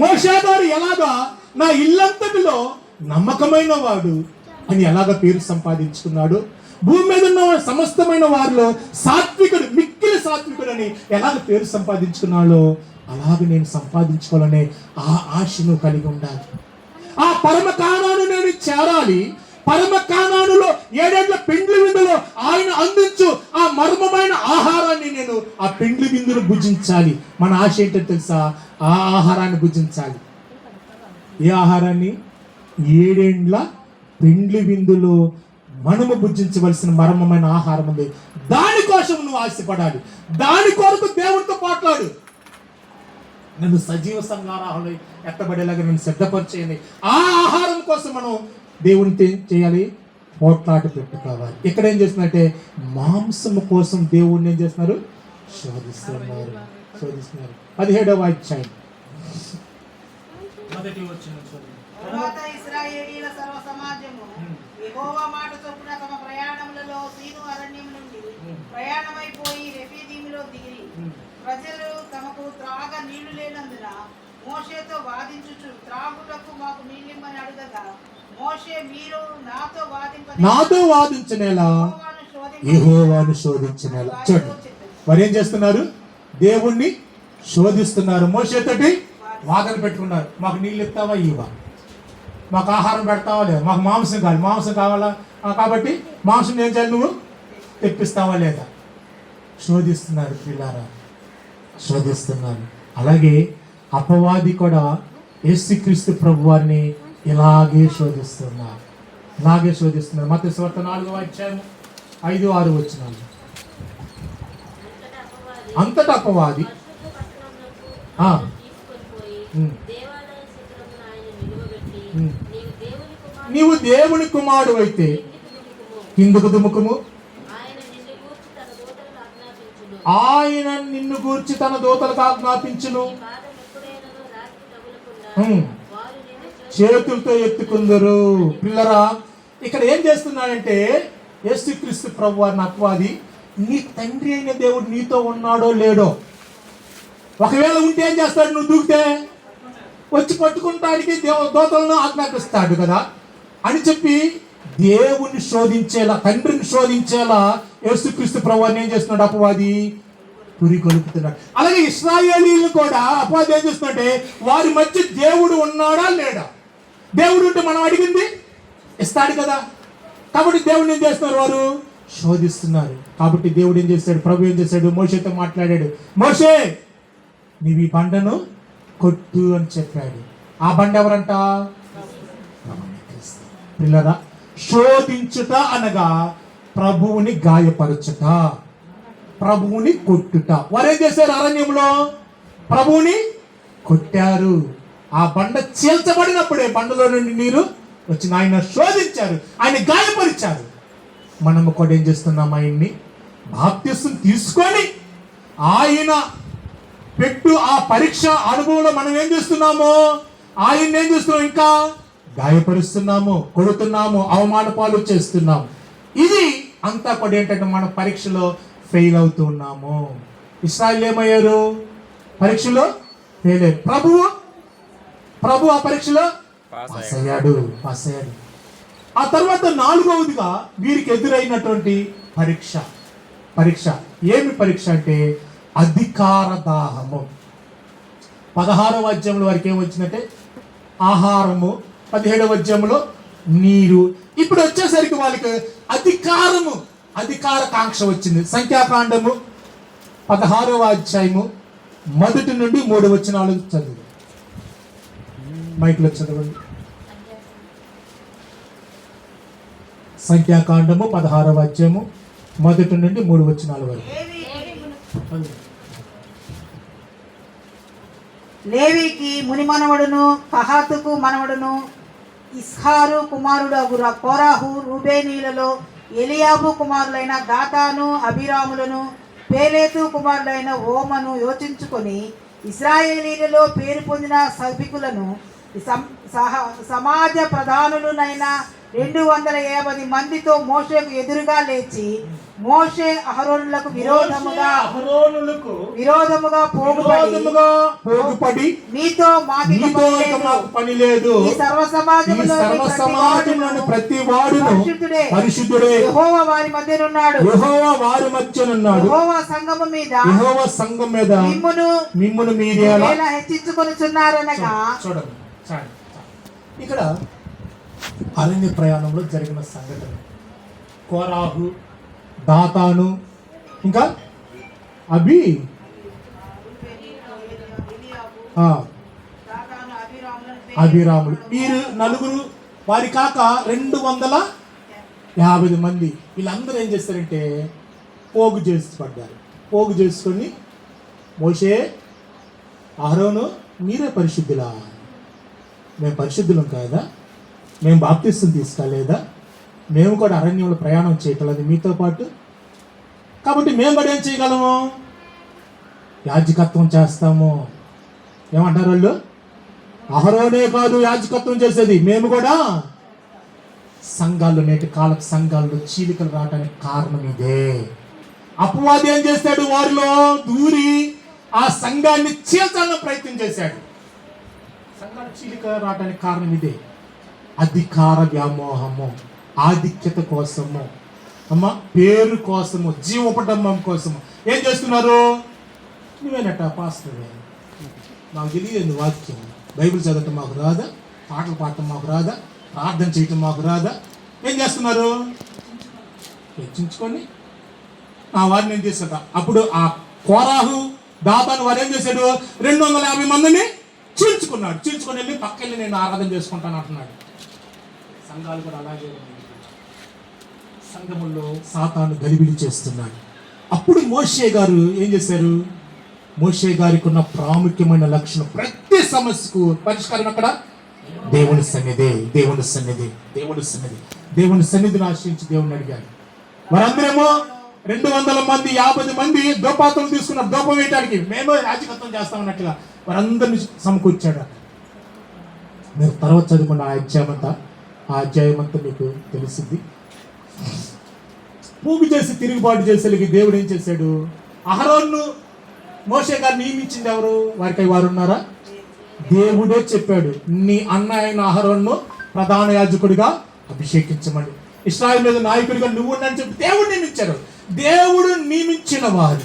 మోషే గారు ఎలాగా నా ఇల్లంతటిలో నమ్మకమైన వాడు అని ఎలాగ పేరు సంపాదించుకున్నాడు. భూమి మీద ఉన్న సమస్తమైన వారిలో సాత్వికుడు, మిక్కిలి సాత్వికుడు అని ఎలాగ పేరు సంపాదించుకున్నాడో అలాగ నేను సంపాదించుకోవాలనే ఆ ఆశను కలిగి ఉండాలి. ఆ పరమ కానాను నేను చేరాలి. పరమ కానానులో 7 ఏళ్ల పెండ్లి విందులో ఆయన అందించు ఆ మర్మమైన ఆహారాన్ని నేను ఆ పెండ్లి విందును భుజించాలి. మన ఆశ ఏంటో తెలుసా? ఆ ఆహారాన్ని భుజించాలి. ఏ ఆహారాన్ని? 7 ఏళ్ల పెండ్లి విందులో మనము భుజించవలసిన మర్మమైన ఆహారం ఉంది. దానికోసం నువ్వు ఆశపడాలి. దాని కొరకు దేవుడితో పోట్లాడు. నన్ను సజీవ సంగారాలు ఎత్తబడేలాగా నన్ను సిద్ధపరిచేయండి. ఆ ఆహారం కోసం మనం దేవుని చేయాలి, పోట్లాట పెట్టుకోవాలి. ఇక్కడ ఏం చేస్తున్నారంటే మాంసము కోసం దేవుడిని ఏం చేస్తున్నారు? శోధిస్తున్నారు. 17వ అధ్యాయం మొదటి వచనం చూడండి. తరువాత ఇశ్రాయేలీయుల సర్వ సమాజము యెహోవా మాట చొప్పున తమ ప్రయాణములలో సీను అరణ్యం నుండి ప్రయాణమైపోయి రెఫీదీములో దిగిరి. ప్రజలు తమకు త్రాగ నీళ్లు లేనందున మోషేతో వాదించుచు త్రాగుటకు మాకు నీళ్ళిమ్మని అడగగా మోషే, మీరు నాతో వాదించనేలా యెహోవాను శోధించనేలా. చూడండి మరి ఏం చేస్తున్నారు? దేవుణ్ణి శోధిస్తున్నారు. మోషేతోటి వాదన పెట్టుకున్నారు. మాకు నీళ్ళు ఇస్తావా, ఇవ్వా? మాకు ఆహారం పెడతావా లేదా? మాకు మాంసం కావాలా కాబట్టి మాంసం ఏం చేయాలి? నువ్వు తెప్పిస్తావా లేదా? శోధిస్తున్నారు పిల్లారా, శోధిస్తున్నారు. అలాగే అపవాది కూడా యేసుక్రీస్తు ప్రభువారిని ఇలాగే శోధిస్తున్నారు. మత్తయి సువార్త 4వ అధ్యాయం 5-6 వచనాలు. అంతటా అపవాది నీవు దేవుని కుమారుడు అయితే కిందకు దుముకుము, ఆయన నిన్ను గూర్చి తన దూతలకు ఆజ్ఞాపించును, చేతులతో ఎత్తుకుందరు. పిల్లరా, ఇక్కడ ఏం చేస్తున్నాడంటే యేసుక్రీస్తు ప్రభువారిని అపవాది, నీ తండ్రి అయిన దేవుడు నీతో ఉన్నాడో లేడో, ఒకవేళ ఉంటే ఏం చేస్తాడు? నువ్వు దూకితే వచ్చి పట్టుకుంటానికి దూతలను ఆజ్ఞాపిస్తాడు కదా అని చెప్పి దేవుని శోధించేలా, తండ్రిని శోధించేలా యేసుక్రీస్తు ప్రభువారిని ఏం చేస్తున్నాడు? అపవాది పురికొల్పుతున్నాడు. అలాగే ఇశ్రాయేలీయులు కూడా అపవాది ఏం చేస్తున్నాడంటే వారి మధ్య దేవుడు ఉన్నాడా లేడా? దేవుడు ఉంటే మనం అడిగింది ఇస్తాడు కదా. కాబట్టి దేవుడు ఏం చేస్తున్నారు? వారు శోధిస్తున్నారు. కాబట్టి దేవుడు ఏం చేశాడు? ప్రభు ఏం చేశాడు? మోషేతో మాట్లాడాడు. మోషే, నీవు ఈ బండను కొట్టు అని చెప్పాడు. ఆ బండ ఎవరంట? పిల్లరా, శోధించుట అనగా ప్రభువుని గాయపరచుట, ప్రభువుని కొట్టుట. వారేం చేశారు? అరణ్యంలో ప్రభువుని కొట్టారు. ఆ బండ చీల్చబడినప్పుడే బండలో నుండి నీరు వచ్చి ఆయన శోధించారు, ఆయన గాయపరిచారు. మనము కూడా ఏం చేస్తున్నాం? ఆయన్ని బాప్తిసం తీసుకొని ఆయన పెట్టు ఆ పరీక్ష అనుభవంలో మనం ఏం చేస్తున్నాము? ఆయన్ని ఏం చేస్తున్నాం? ఇంకా గాయపరుస్తున్నాము, కొడుతున్నాము, అవమాన పాలు చేస్తున్నాము. ఇది అంతా కూడా ఏంటంటే మన పరీక్షలో ఫెయిల్ అవుతూ ఉన్నాము. ఇశ్రాయేలు ఏమయ్యారు? పరీక్షలో ఫెయిల్ అయ్యారు. ప్రభు ఆ పరీక్షలో పాస్ అయ్యాడు. ఆ తర్వాత 4వదిగా వీరికి ఎదురైనటువంటి పరీక్ష ఏమి పరీక్ష అంటే అధికార దాహము. 16వ అధ్యాయంలో వారికి ఏమొచ్చిందంటే ఆహారము, 17వ అధ్యాయంలో నీరు. ఇప్పుడు వచ్చేసరికి వాళ్ళకి అధికార కాంక్ష వచ్చింది. సంఖ్యాకాండము 16వ అధ్యాయము 1 నుండి 3 వచనాలు చదివి మైక్లో చదవండి. సంఖ్యాకాండము 16వ అధ్యాయము 1 నుండి 3 వచనాల వరకు. లేవీకి ముని మనవడును కహాతుకు మనవడును ఇస్హారు కుమారుడు కోరాహు రూబేనీలలో ఎలియాబు కుమారులైన దాతాను అభిరాములను పేలేతు కుమారుడైన ఓమను యోచించుకొని ఇశ్రాయేలీలలో పేరు పొందిన సభికులను సమాజ ప్రధానులనైన 250 మందితో మోషేకు ఎదురుగా లేచి మోషే అహరోనులకు విరోధముగా పోగుపడి మీతో మాకు పని లేదు. ఈ సర్వ సమాజంలోని ప్రతి వాడును పరిశుద్ధుడే. యెహోవా వారి మధ్యనున్నాడు. యెహోవా సంఘం మీద మిమ్మును మీరేలా హెచ్చించుకొనుచున్నారనగా. చూడండి ఇక్కడ అరణ్య ప్రయాణంలో జరిగిన సంఘటన. కోరాహు, దాతాను, ఇంకా అభిరాములు, వీరు నలుగురు, వారి కాక 250 మంది. వీళ్ళందరూ ఏం చేస్తారంటే పోగు పడ్డారు. పోగు చేసుకొని మోషే, అహరోను, మీరే పరిశుద్ధులా? మేము పరిశుద్ధులం కాదా? మేము బాప్తిస్తం తీసుకోలేదా? మేము కూడా అరణ్యంలో ప్రయాణం చేయగలదు మీతో పాటు. కాబట్టి మేము కూడా ఏం చేయగలము? యాజకత్వం చేస్తాము. ఏమంటారు వాళ్ళు? అహరోనే కాదు యాజకత్వం చేసేది, మేము కూడా. సంఘాల్లో, నేటి కాలపు సంఘాల్లో చీలికలు రావడానికి కారణం ఇదే. అపవాది ఏం చేస్తాడు? వారిలో దూరి ఆ సంఘాన్ని చీల్చాలని ప్రయత్నం చేశాడు. సంఘాలు చీలిక రావడానికి కారణం ఇదే. అధికార వ్యామోహము, ఆధిక్యత కోసము, పేరు కోసము, జీవోపడమ్మం కోసము ఏం చేస్తున్నారు? నువ్వేనట పాస్టర్, మాకు తెలియదు వాక్యం, బైబిల్ చదవటం మాకు రాదా, పాటలు పాడటం మాకు రాదా, ప్రార్థన చేయటం మాకు రాదా? ఏం చేస్తున్నారు? హెచ్చించుకొని ఆ వారిని ఏం చేస్తాట. అప్పుడు ఆ కోరాహు, దాతాను వారు ఏం చేశాడు? 250 మందిని చీల్చుకున్నాడు. చీల్చుకొని వెళ్ళి పక్కకెళ్ళి నేను ఆరాధన చేసుకుంటాను అంటున్నాడు. సంఘాలు కూడా అలాగే ఉన్నాయి. సంఘముల్లో సాతాను గలిబిలి చేస్తున్నాడు. అప్పుడు మోషే గారు ఏం చేశారు? మోషే గారికి ఉన్న ప్రాముఖ్యమైన లక్షణం, ప్రతి సమస్యకు పరిష్కారం అక్కడ దేవుని సన్నిధి. దేవుని సన్నిధి, దేవుని సన్నిధి, దేవుని సన్నిధిని ఆశ్రయించి దేవుని అడిగారు. వారందరేమో 200 మంది, 50 మంది దోపాత్రలు తీసుకున్నారు దోపం వేయడానికి. మేము యాజకత్వం చేస్తామన్నట్టుగా వారందరినీ సమకూర్చాడు. మీరు తర్వాత చదువుకున్న ఆ అధ్యాయం అంతా మీకు తెలిసింది. పూగు చేసి తిరుగుబాటు చేసేకి దేవుడు ఏం చేశాడు? అహరోన్ను, మోషే గారు నియమించింది ఎవరు? వారికి వారు ఉన్నారా? దేవుడే చెప్పాడు, నీ అన్న అయిన అహరోన్ను ప్రధాన యాజకుడిగా అభిషేకించమని, ఇశ్రాయేలు మీద నాయకుడిగా నువ్వు అని చెప్పి దేవుడు నియమించాడు. దేవుడు నియమించిన వారు,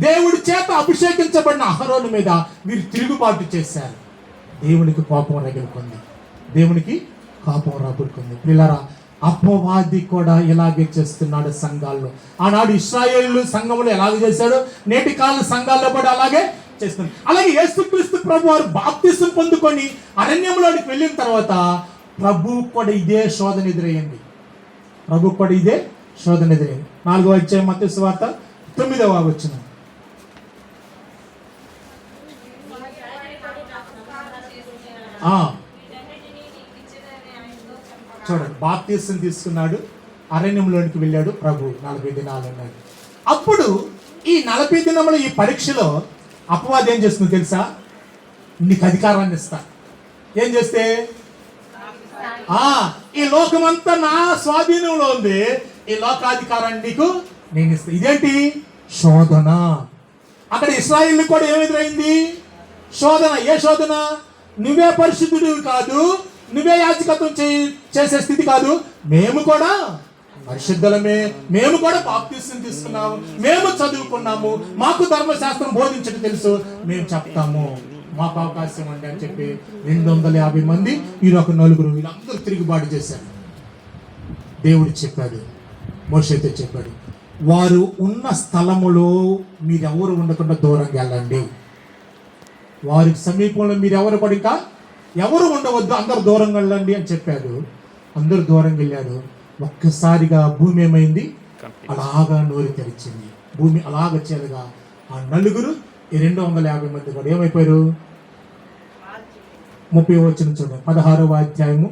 దేవుడి చేత అభిషేకించబడిన అహరోను మీద వీరు తిరుగుబాటు చేశారు. దేవునికి కోపం రగులుకుంది. దేవునికి కోపం రగులుకుంది. పిల్లరా, అపవాది కూడా ఇలాగే చేస్తున్నాడు సంఘాల్లో. ఆనాడు ఇశ్రాయేలు సంఘంలో ఎలాగ చేశాడు, నేటి కాల సంఘాల్లో కూడా అలాగే చేస్తున్నాడు. అలాగే యేసుక్రీస్తు ప్రభు వారు బాప్తిసం పొందుకొని అరణ్యంలోకి వెళ్ళిన తర్వాత ప్రభు కూడా ఇదే శోధన ఎదురయ్యింది. ప్రభు కూడా ఇదే శోధన ఎదురైంది. 4వ అధ్యాయం మత్తయి సువార్త 9వ వచనం. చూడండి, బాప్తిసం తీసుకున్నాడు, అరణ్యంలోనికి వెళ్ళాడు ప్రభు, 40 దినాలు ఉన్నాడు. అప్పుడు ఈ 40 దినముల ఈ పరీక్షలో అపవాది ఏం చేస్తుందో తెలుసా? నీకు అధికారాన్ని ఇస్తా. ఏం చేస్తే? ఈ లోకమంతా నా స్వాధీనంలో ఉంది, ఈ లోకాధికారాన్ని నీకు నేను ఇస్తా. ఇదేంటి? శోధన. అక్కడ ఇశ్రాయేలు కూడా ఏమి ఎదురైంది? శోధన. ఏ శోధన? నువ్వే పరిశుద్ధుడు కాదు, నువ్వే యాజకత్వం చేసే స్థితి కాదు, మేము కూడా పరిశుద్ధులమే, మేము కూడా బాప్తిసం తీసుకున్నాము, మేము చదువుకున్నాము, మాకు ధర్మశాస్త్రం బోధించడం తెలుసు, మేము చెప్తాము, మాకు అవకాశం అండి అని చెప్పి 250 మంది, వీరొక 4, వీళ్ళందరూ తిరుగుబాటు చేశారు. దేవుడు చెప్పాడు, మోషేతో చెప్పాడు, వారు ఉన్న స్థలములో మీరెవరు ఉండకుండా దూరంగా వెళ్ళండి. వారికి సమీపంలో మీరెవరు కూడా ఇంకా ఎవరు ఉండవద్దు, అందరు దూరంగా వెళ్ళండి అని చెప్పాడు. అందరూ దూరంగా వెళ్ళారు. ఒక్కసారిగా భూమి ఏమైంది? అలాగా నోరు తెరిచింది. భూమి అలాగ చేరగా ఆ 4 ఈ 250 మంది కూడా ఏమైపోయారు? 30వ వచనం చూడండి, 16వ అధ్యాయము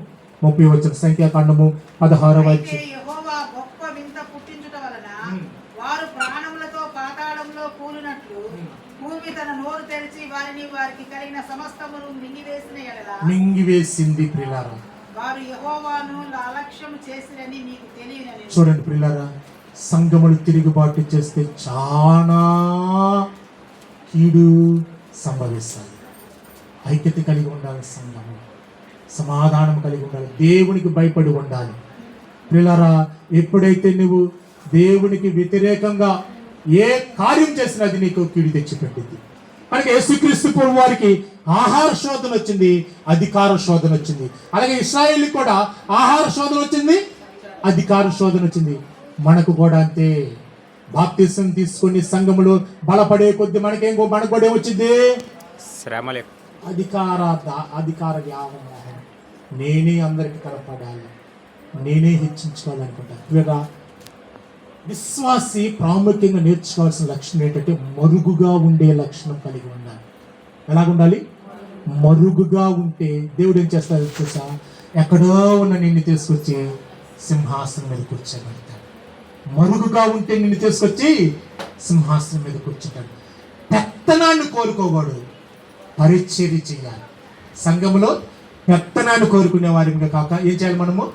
30వ వచనం, సంఖ్యాకాండము 16వ అధ్యాయం. యెహోవా గొప్ప వింత పుట్టించుట వలన వారు ప్రాణములతో పాతాళంలో కూలినట్లు భూమి తన నోరు తెరిచి వారికి కలిగిన సమస్తమును మింగివేసిన ఎడల మింగివేసింది. ప్రియులారా, వారు యెహోవాను అలక్ష్యం చేసిరని నీకు తెలియనని. చూడండి ప్రియులారా, సంఘములు తిరుగుబాటు చేస్తే చాలా కీడు సంభవిస్తాయి. ఐక్యత కలిగి ఉండాలి, సంఘము సమాధానం కలిగి ఉండాలి, దేవునికి భయపడి ఉండాలి. ప్రియులారా, ఎప్పుడైతే నువ్వు దేవునికి వ్యతిరేకంగా ఏ కార్యం చేసినా అది నీకు కీడు తెచ్చిపెట్టింది. కనుక యేసుక్రీస్తు ప్రభు వారికి ఆహార శోధన వచ్చింది, అధికార శోధన వచ్చింది. అలాగే ఇశ్రాయేలుకి కూడా ఆహార శోధన వచ్చింది, అధికార శోధన వచ్చింది. మనకు కూడా అంతే. బాప్తిసం తీసుకుని సంఘములో బలపడే కొద్ది మనకు కూడా ఏమొచ్చింది? శ్రమలే, అధికార వ్యామోహం. నేనే అందరికి కనపడాలి, నేనే హెచ్చించుకోవాలనుకుంటా. విశ్వాసి ప్రాముఖ్యంగా నేర్చుకోవాల్సిన లక్షణం ఏంటంటే మరుగుగా ఉండే లక్షణం కలిగి ఉండాలి. ఎలాగుండాలి? మరుగుగా ఉంటే దేవుడు ఏం చేస్తాడు తెలుసా? ఎక్కడో ఉన్న నిన్ను తీసుకొచ్చి సింహాసనం మీద కూర్చోబెడతాడు. మరుగుగా ఉంటే నిన్ను తీసుకొచ్చి సింహాసనం మీద కూర్చుంటాడు. పెత్తనాన్ని కోరుకోకూడదు, పరిచర్య చేయాలి. సంఘములో పెత్తనాన్ని కోరుకునే వారిగా కాక ఏం చేయాలి? మనము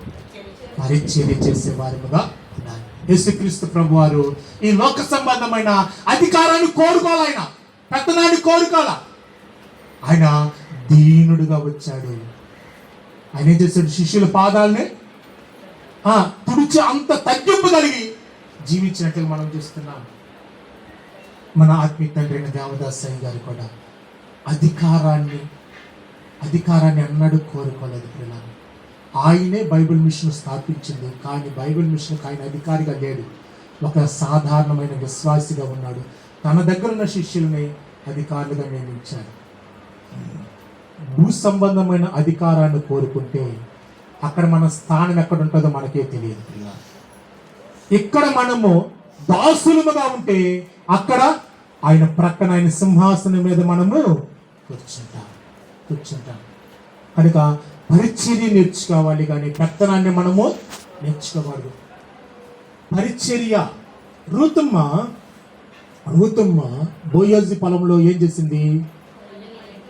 పరిచర్య చేసే వారిగా ఉండాలి. యేసుక్రీస్తు ప్రభు వారు ఈ లోక సంబంధమైన అధికారాన్ని కోరుకోవాలి, ఆయన పెత్తనాన్ని కోరుకోవాల. ఆయన దీనుడుగా వచ్చాడు. ఆయన ఏం చేశాడు? శిష్యుల పాదాలని తుడిచి అంత తగ్గింపు కలిగి జీవించినట్టుగా మనం చూస్తున్నాం. మన ఆత్మీయ తండ్రి అయిన దేవదాసయ్య గారు కూడా అధికారాన్ని అన్నాడు కోరుకోలేదు. పిల్లలు, ఆయనే బైబిల్ మిషన్ స్థాపించింది, కానీ బైబిల్ మిషన్కి ఆయన అధికారిగా లేడు. ఒక సాధారణమైన విశ్వాసిగా ఉన్నాడు. తన దగ్గర ఉన్న శిష్యుల్ని అధికారులుగా నియమించాడు. భూ సంబంధమైన అధికారాన్ని కోరుకుంటే అక్కడ మన స్థానం ఎక్కడ ఉంటుందో మనకే తెలియదు. ఇక్కడ మనము దాసులుగా ఉంటే అక్కడ ఆయన ప్రక్కన ఆయన సింహాసనం మీద మనము కూర్చుంటాం. కనుక పరిచర్య నేర్చుకోవాలి, కానీ పెత్తనాన్ని మనము నేర్చుకోవాలి. పరిచర్య. రూతమ్మ బోయజు పొలంలో ఏం చేసింది?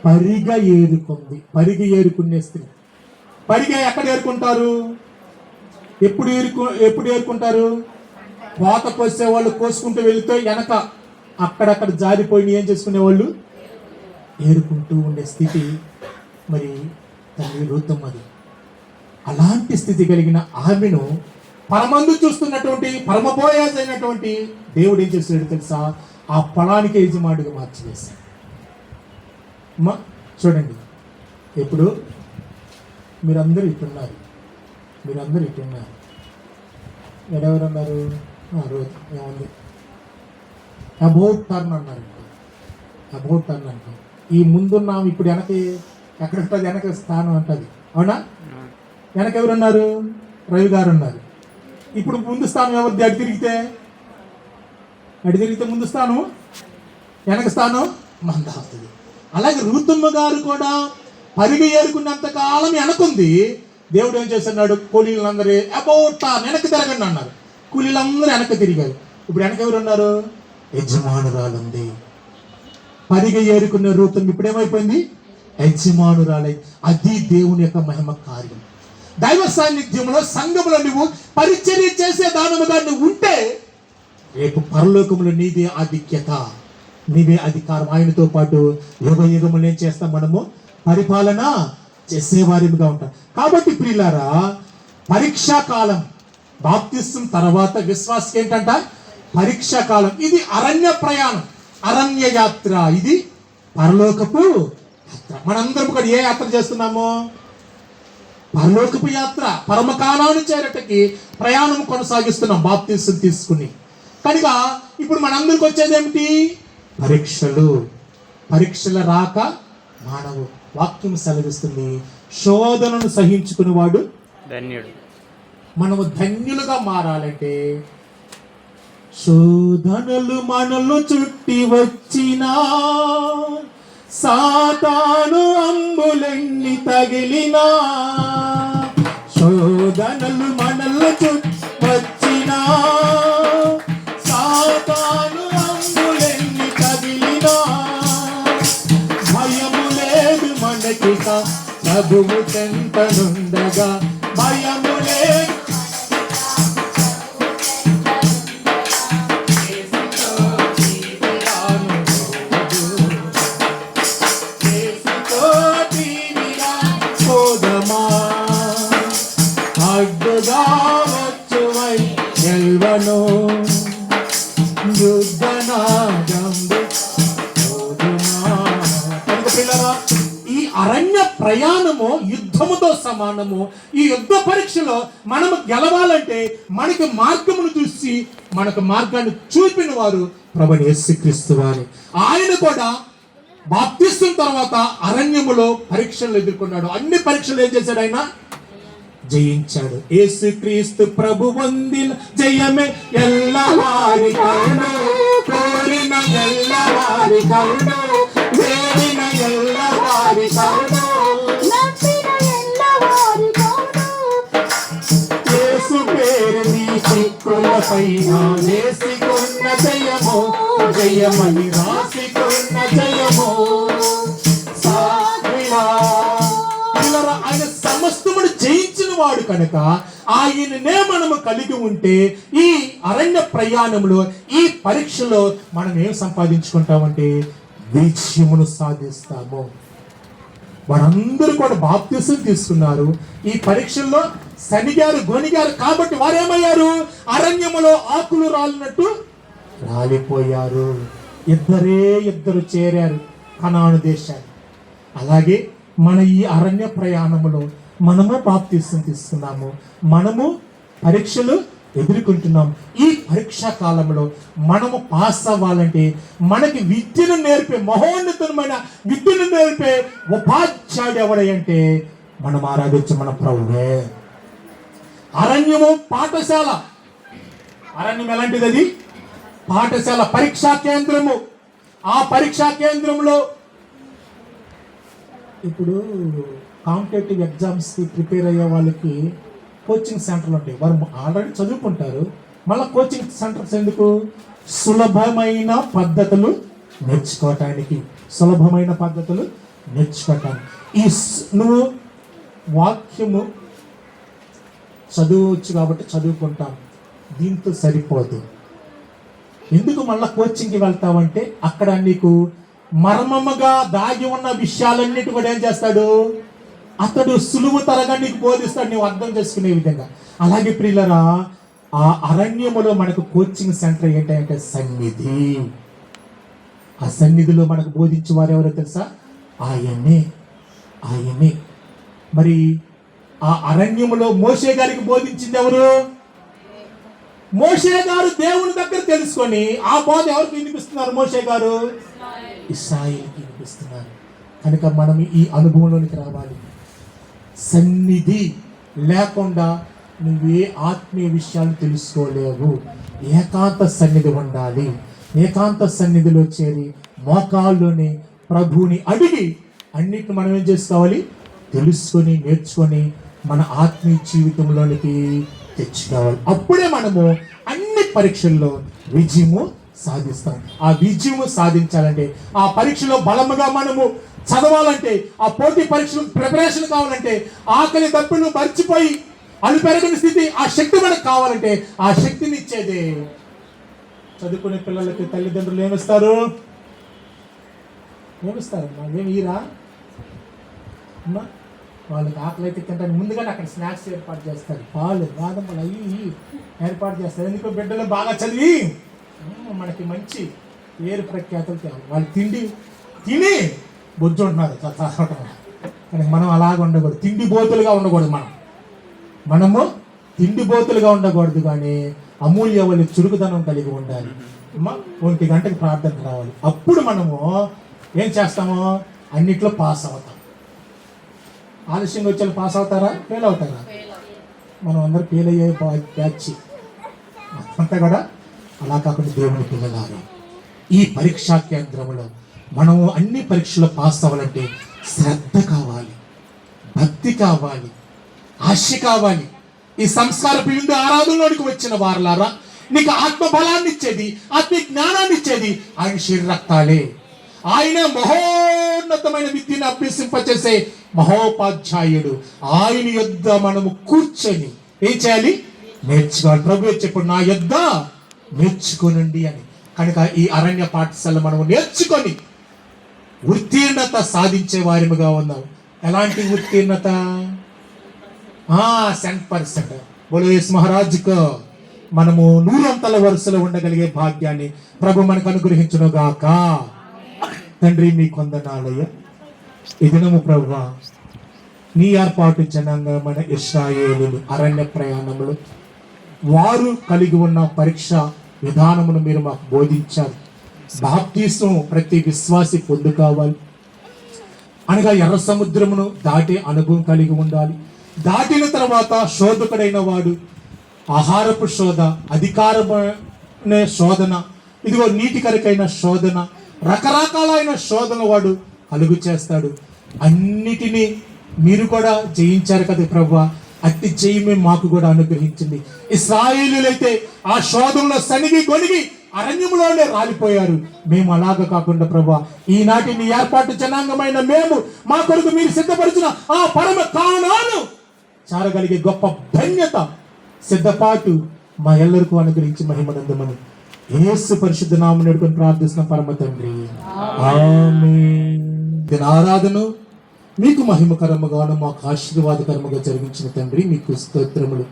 పరిగ ఏరుకునే స్త్రీ. పరిగ ఎక్కడ ఏరుకుంటారు? ఎప్పుడు ఏరుకుంటారు? కోత కోసే వాళ్ళు కోసుకుంటూ వెళితే వెనక అక్కడక్కడ జారిపోయి ఏం చేసుకునేవాళ్ళు? ఏరుకుంటూ ఉండే స్థితి మరి తల్లి రూతమ్మది. అలాంటి స్థితి కలిగిన ఆమెను పరమందు చూస్తున్నటువంటి పరమబోయాజ్ అయినటువంటి దేవుడు ఏం చేస్తున్నాడు తెలుసా? ఆ పొలానికి యజమానుడిగా మార్చివేశాడు. చూడండి, ఇప్పుడు మీరందరూ ఇటున్నారు, ఎవరెవరున్నారు? రోజు ఏముంది? అబౌట్ టర్న్ అన్నారు. ఈ ముందున్నాము, ఇప్పుడు వెనక ఎక్కడ ఉంటుంది? వెనక స్థానం అంటుంది, అవునా? వెనక ఎవరున్నారు? రవి గారు ఉన్నారు. ఇప్పుడు ముందు స్థానం ఎవరిది? అడి తిరిగితే ముందు స్థానం, వెనక స్థానం మంద అవుతుంది. అలాగే రూతమ్మ గారు కూడా పరిగె ఏరుకున్నంత కాలం వెనకుంది. దేవుడు ఏం చేస్తున్నాడు? కూలీలందరూ అబౌట్ టర్న్, వెనక్కి తిరగండి అన్నారు. కూలీలందరూ వెనక్కి తిరిగారు. ఇప్పుడు వెనక ఎవరు ఉన్నారు? యజమానురాలు ఉంది. పరిగె ఏరుకున్న రూతమ్మ ఇప్పుడు ఏమైపోయింది? యజమానురాలై. అది దేవుని యొక్క మహిమ కార్యం. దైవ సాన్నిధ్యంలో సంఘంలో నువ్వు పరిచర్య చేసే దానముగా నువ్వు ఉంటే రేపు పరలోకములో నీదే ఆధిక్యత, నీవే అధికారం. ఆయనతో పాటు యుగములు ఏం చేస్తాం? మనము పరిపాలన చేసేవారిగా ఉంటాం. కాబట్టి ప్రియులారా, పరీక్షా కాలం, బాప్తిస్తం తర్వాత విశ్వాసకి ఏంటంట? పరీక్షా కాలం. ఇది అరణ్య ప్రయాణం, అరణ్య యాత్ర. ఇది పరలోకపు యాత్ర. మనందరం కూడా ఏ యాత్ర చేస్తున్నాము? పరలోకపు యాత్ర. పరమకాలాన్ని చేరటకి ప్రయాణం కొనసాగిస్తున్నాం బాప్తిస్తం తీసుకుని. కనుక ఇప్పుడు మనందరికి వచ్చేది ఏమిటి? పరీక్షల రాక మానవు. వాక్యం సెలవిస్తుంది, శోధనను సహించుకునేవాడు ధన్యుడు. మనము ధన్యులుగా మారాలంటే శోధనలు మనలు చుట్టి వచ్చినా, సాతాను అంబులెన్ని తగిలినా, శోధనలు మనలు చుట్టి వచ్చినా, సాతాను అంబులెన్ని తగిలినా, భయము లేదు మనకిక ప్రభువు చెంతనుండగా. గెల్వను యుద్ధనాదంబు ఓదునా. కనుక పిల్లరా, ఈ అరణ్య ప్రయాణము యుద్ధముతో సమానము. ఈ యుద్ధ పరీక్షలో మనము గెలవాలంటే మనకి మార్గమును చూసి మనకు మార్గాన్ని చూపిన వారు ప్రభువైన యేసుక్రీస్తు వారు. ఆయన కూడా బాప్తిస్మం తర్వాత అరణ్యములో పరీక్షలు ఎదుర్కొన్నాడు. అన్ని పరీక్షలు ఏం చేశాడు? ఆయన జయించాడు. యేసుక్రీస్తు ప్రభు పొందిన జయమే ఎల్లవారి కరుణ, కోరిన ఎల్లవారి కరుణ, వేడిన ఎల్లవారి కరుణ, యేసు పేరు నీ చిక్కులపైన వేసుకున్న జయము, జయమని రాసుకున్న జయము. ఆయన సమస్తమును జయించిన వాడు కనుక ఆయననే మనము కలిగి ఉంటే ఈ అరణ్య ప్రయాణంలో, ఈ పరీక్షలో మనం ఏం సంపాదించుకుంటామంటే విజయమును సాధిస్తాము. వారందరూ కూడా బాప్తిసం తీసుకున్నారు. ఈ పరీక్షల్లో సనిగారు, గొనిగారు కాబట్టి వారేమయ్యారు? అరణ్యములో ఆకులు రాలినట్టు రాలిపోయారు. ఇద్దరు చేరారు కనాను దేశాన్ని. అలాగే మన ఈ అరణ్య ప్రయాణములో మనము బాప్తిసం తీసుకున్నాము, మనము పరీక్షలు ఎదుర్కొంటున్నాం. ఈ పరీక్షా కాలంలో మనము పాస్ అవ్వాలంటే మనకి విద్యను నేర్పే, మహోన్నతమైన విద్యను నేర్పే ఉపాధ్యాయుడు ఎవడంటే మనం ఆరాధించే మన ప్రభువే. అరణ్యము పాఠశాల. అరణ్యం ఎలాంటిది? అది పాఠశాల, పరీక్షా కేంద్రము. ఆ పరీక్షా కేంద్రంలో ఇప్పుడు కాంపిటేటివ్ ఎగ్జామ్స్కి ప్రిపేర్ అయ్యే వాళ్ళకి కోచింగ్ సెంటర్లు ఉంటాయి. వారు ఆల్రెడీ చదువుకుంటారు, మళ్ళీ కోచింగ్ సెంటర్స్ ఎందుకు? సులభమైన పద్ధతులు నేర్చుకోవటానికి, సులభమైన పద్ధతులు నేర్చుకోవటానికి. నువ్వు వాక్యము చదువువచ్చు కాబట్టి చదువుకుంటాం, దీంతో సరిపోదు. ఎందుకు మళ్ళీ కోచింగ్కి వెళ్తావంటే అక్కడ నీకు మర్మముగా దాగి ఉన్న విషయాలన్నిటి కూడా ఏం చేస్తాడు? అతడు సులువు తరగా నీకు బోధిస్తాడు, నువ్వు అర్థం చేసుకునే విధంగా. అలాగే ప్రియులరా, ఆ అరణ్యములో మనకు కోచింగ్ సెంటర్ ఏంటంటే సన్నిధి. ఆ సన్నిధిలో మనకు బోధించే వారు ఎవరో తెలుసా? ఆయనే. మరి ఆ అరణ్యములో మోషే గారికి బోధించింది ఎవరు? మోషే గారు దేవుని దగ్గర తెలుసుకొని ఆ బోధ ఎవరికి వినిపిస్తున్నారు? మోషే గారు ఇశ్రాయేలుకి వినిపిస్తున్నారు. కనుక మనం ఈ అనుభవంలోనికి రావాలి. సన్నిధి లేకుండా నువ్వే ఆత్మీయ విషయాలు తెలుసుకోలేవు. ఏకాంత సన్నిధి ఉండాలి. ఏకాంత సన్నిధిలో చేరి మోకాల్లోని ప్రభువుని అడిగి అన్నిటిని మనం ఏం చేసుకోవాలి? తెలుసుకొని, నేర్చుకొని మన ఆత్మీయ జీవితంలోనికి తెచ్చుకోవాలి. అప్పుడే మనము అన్ని పరీక్షల్లో విజయము సాధిస్తాం. ఆ విజయము సాధించాలంటే, ఆ పరీక్షలో బలముగా మనము చదవాలంటే, ఆ పోటీ పరీక్షలు ప్రిపరేషన్ కావాలంటే, ఆకలి దప్పులు మర్చిపోయి అలు పెరగని స్థితి, ఆ శక్తి మనకు కావాలంటే ఆ శక్తిని ఇచ్చేదే చదువుకునే పిల్లలకి తల్లిదండ్రులు ఏమిస్తారు? ఏమి ఈరా అమ్మా? వాళ్ళకి ఆకలి అయితే తింటాను ముందుగానే అక్కడ స్నాక్స్ ఏర్పాటు చేస్తారు, పాలు, బాదం పాలు అవి ఏర్పాటు చేస్తారు. ఎందుకు? బిడ్డలు బాగా చదివి మనకి మంచి పేరు ప్రఖ్యాతులు తేవాలి. వాళ్ళు తిని బొజ్జు ఉంటున్నారు కానీ మనం అలాగ ఉండకూడదు. తిండి బోతులుగా ఉండకూడదు. మనము తిండి బోతులుగా ఉండకూడదు, కానీ అమూల్యవల్లి చురుకుదనం కలిగి ఉండాలి. 1 గంటకి ప్రార్థనకు రావాలి. అప్పుడు మనము ఏం చేస్తామో అన్నిట్లో పాస్ అవుతాం. ఆలస్యంగా వచ్చే పాస్ అవుతారా? ఫెయిల్ అవుతారా? మనం అందరూ ఫెయిల్ అయ్యే బ్యాచ్ అంతా కూడా. అలా కాకుండా దేవుని పిల్లలారా, ఈ పరీక్షా కేంద్రంలో మనము అన్ని పరీక్షలు పాస్ అవ్వాలంటే శ్రద్ధ కావాలి, భక్తి కావాలి, ఆశ కావాలి. ఈ సంస్కార బిందు ఆరాధనలోనికి వచ్చిన వారలారా, నీకు ఆత్మ బలాన్ని ఇచ్చేది, ఆత్మ జ్ఞానాన్ని ఇచ్చేది ఆయన శరీర రక్తాలే. ఆయన మహోన్నతమైన విద్యను అభ్యసింపచేసే మహోపాధ్యాయుడు. ఆయన యొద్ద మనము కూర్చొని ఏం చేయాలి? నేర్చుకోవాలి. ప్రభు చెప్పు, నా యొద్ద నేర్చుకోనండి అని. కనుక ఈ అరణ్య పాఠశాల మనము నేర్చుకొని ఉత్తీర్ణత సాధించే వారిగా ఉన్నాం. ఎలాంటి ఉత్తీర్ణత? 100%. బోలో యేసు మహారాజుకు. మనము నూరంతల వరుసలో ఉండగలిగే భాగ్యాన్ని ప్రభు మనకు అనుగ్రహించును గాక. తండ్రి మీ కొందనాలయ్య, ఈ దినము ప్రభువా నీ ఏర్పాటు జనాంగమైన ఇశ్రాయేలులు అరణ్య ప్రయాణములు వారు కలిగి ఉన్న పరీక్ష విధానమును మీరు మాకు బోధించారు. బాప్తీసం ప్రతి విశ్వాసి పొందు కావాలి అనగా ఎర్ర సముద్రమును దాటే అనుభవం కలిగి ఉండాలి. దాటిన తర్వాత శోధకుడైన వాడు ఆహారపు శోధ, అధికారమైన శోధన, ఇదిగో నీటి కరికైన శోధన, రకరకాలైన శోధన వాడు కలుగు చేస్తాడు. అన్నిటినీ మీరు కూడా జయించారు కదా ప్రభువా, అట్టి జయమే మాకు కూడా అనుగ్రహించింది. ఇశ్రాయేలులైతే ఆ శోధనలో సనిగి గొనిగి అరణ్యములోనే రాలిపోయారు. మేము అలాగ కాకుండా ప్రభువా ఈనాటి నీ ఏర్పాటు జనాంగమైన మేము మా కొరకు మీరు సిద్ధపరిచిన ఆ పరమ కానాను చారగలిగే గొప్ప ధన్యత సిద్ధపాటు మా ఎల్లరికూ అనుగ్రహించి మహిమనందమని యేసు పరిశుద్ధ నామమున వేడుకొని ప్రార్థిస్తున్న పరమ తండ్రి, ఆమేన్. దీని ఆరాధన మీకు మహిమకరముగాను మాకు ఆశీర్వాదకరముగా జరిగించిన తండ్రి మీకు స్తోత్రములు.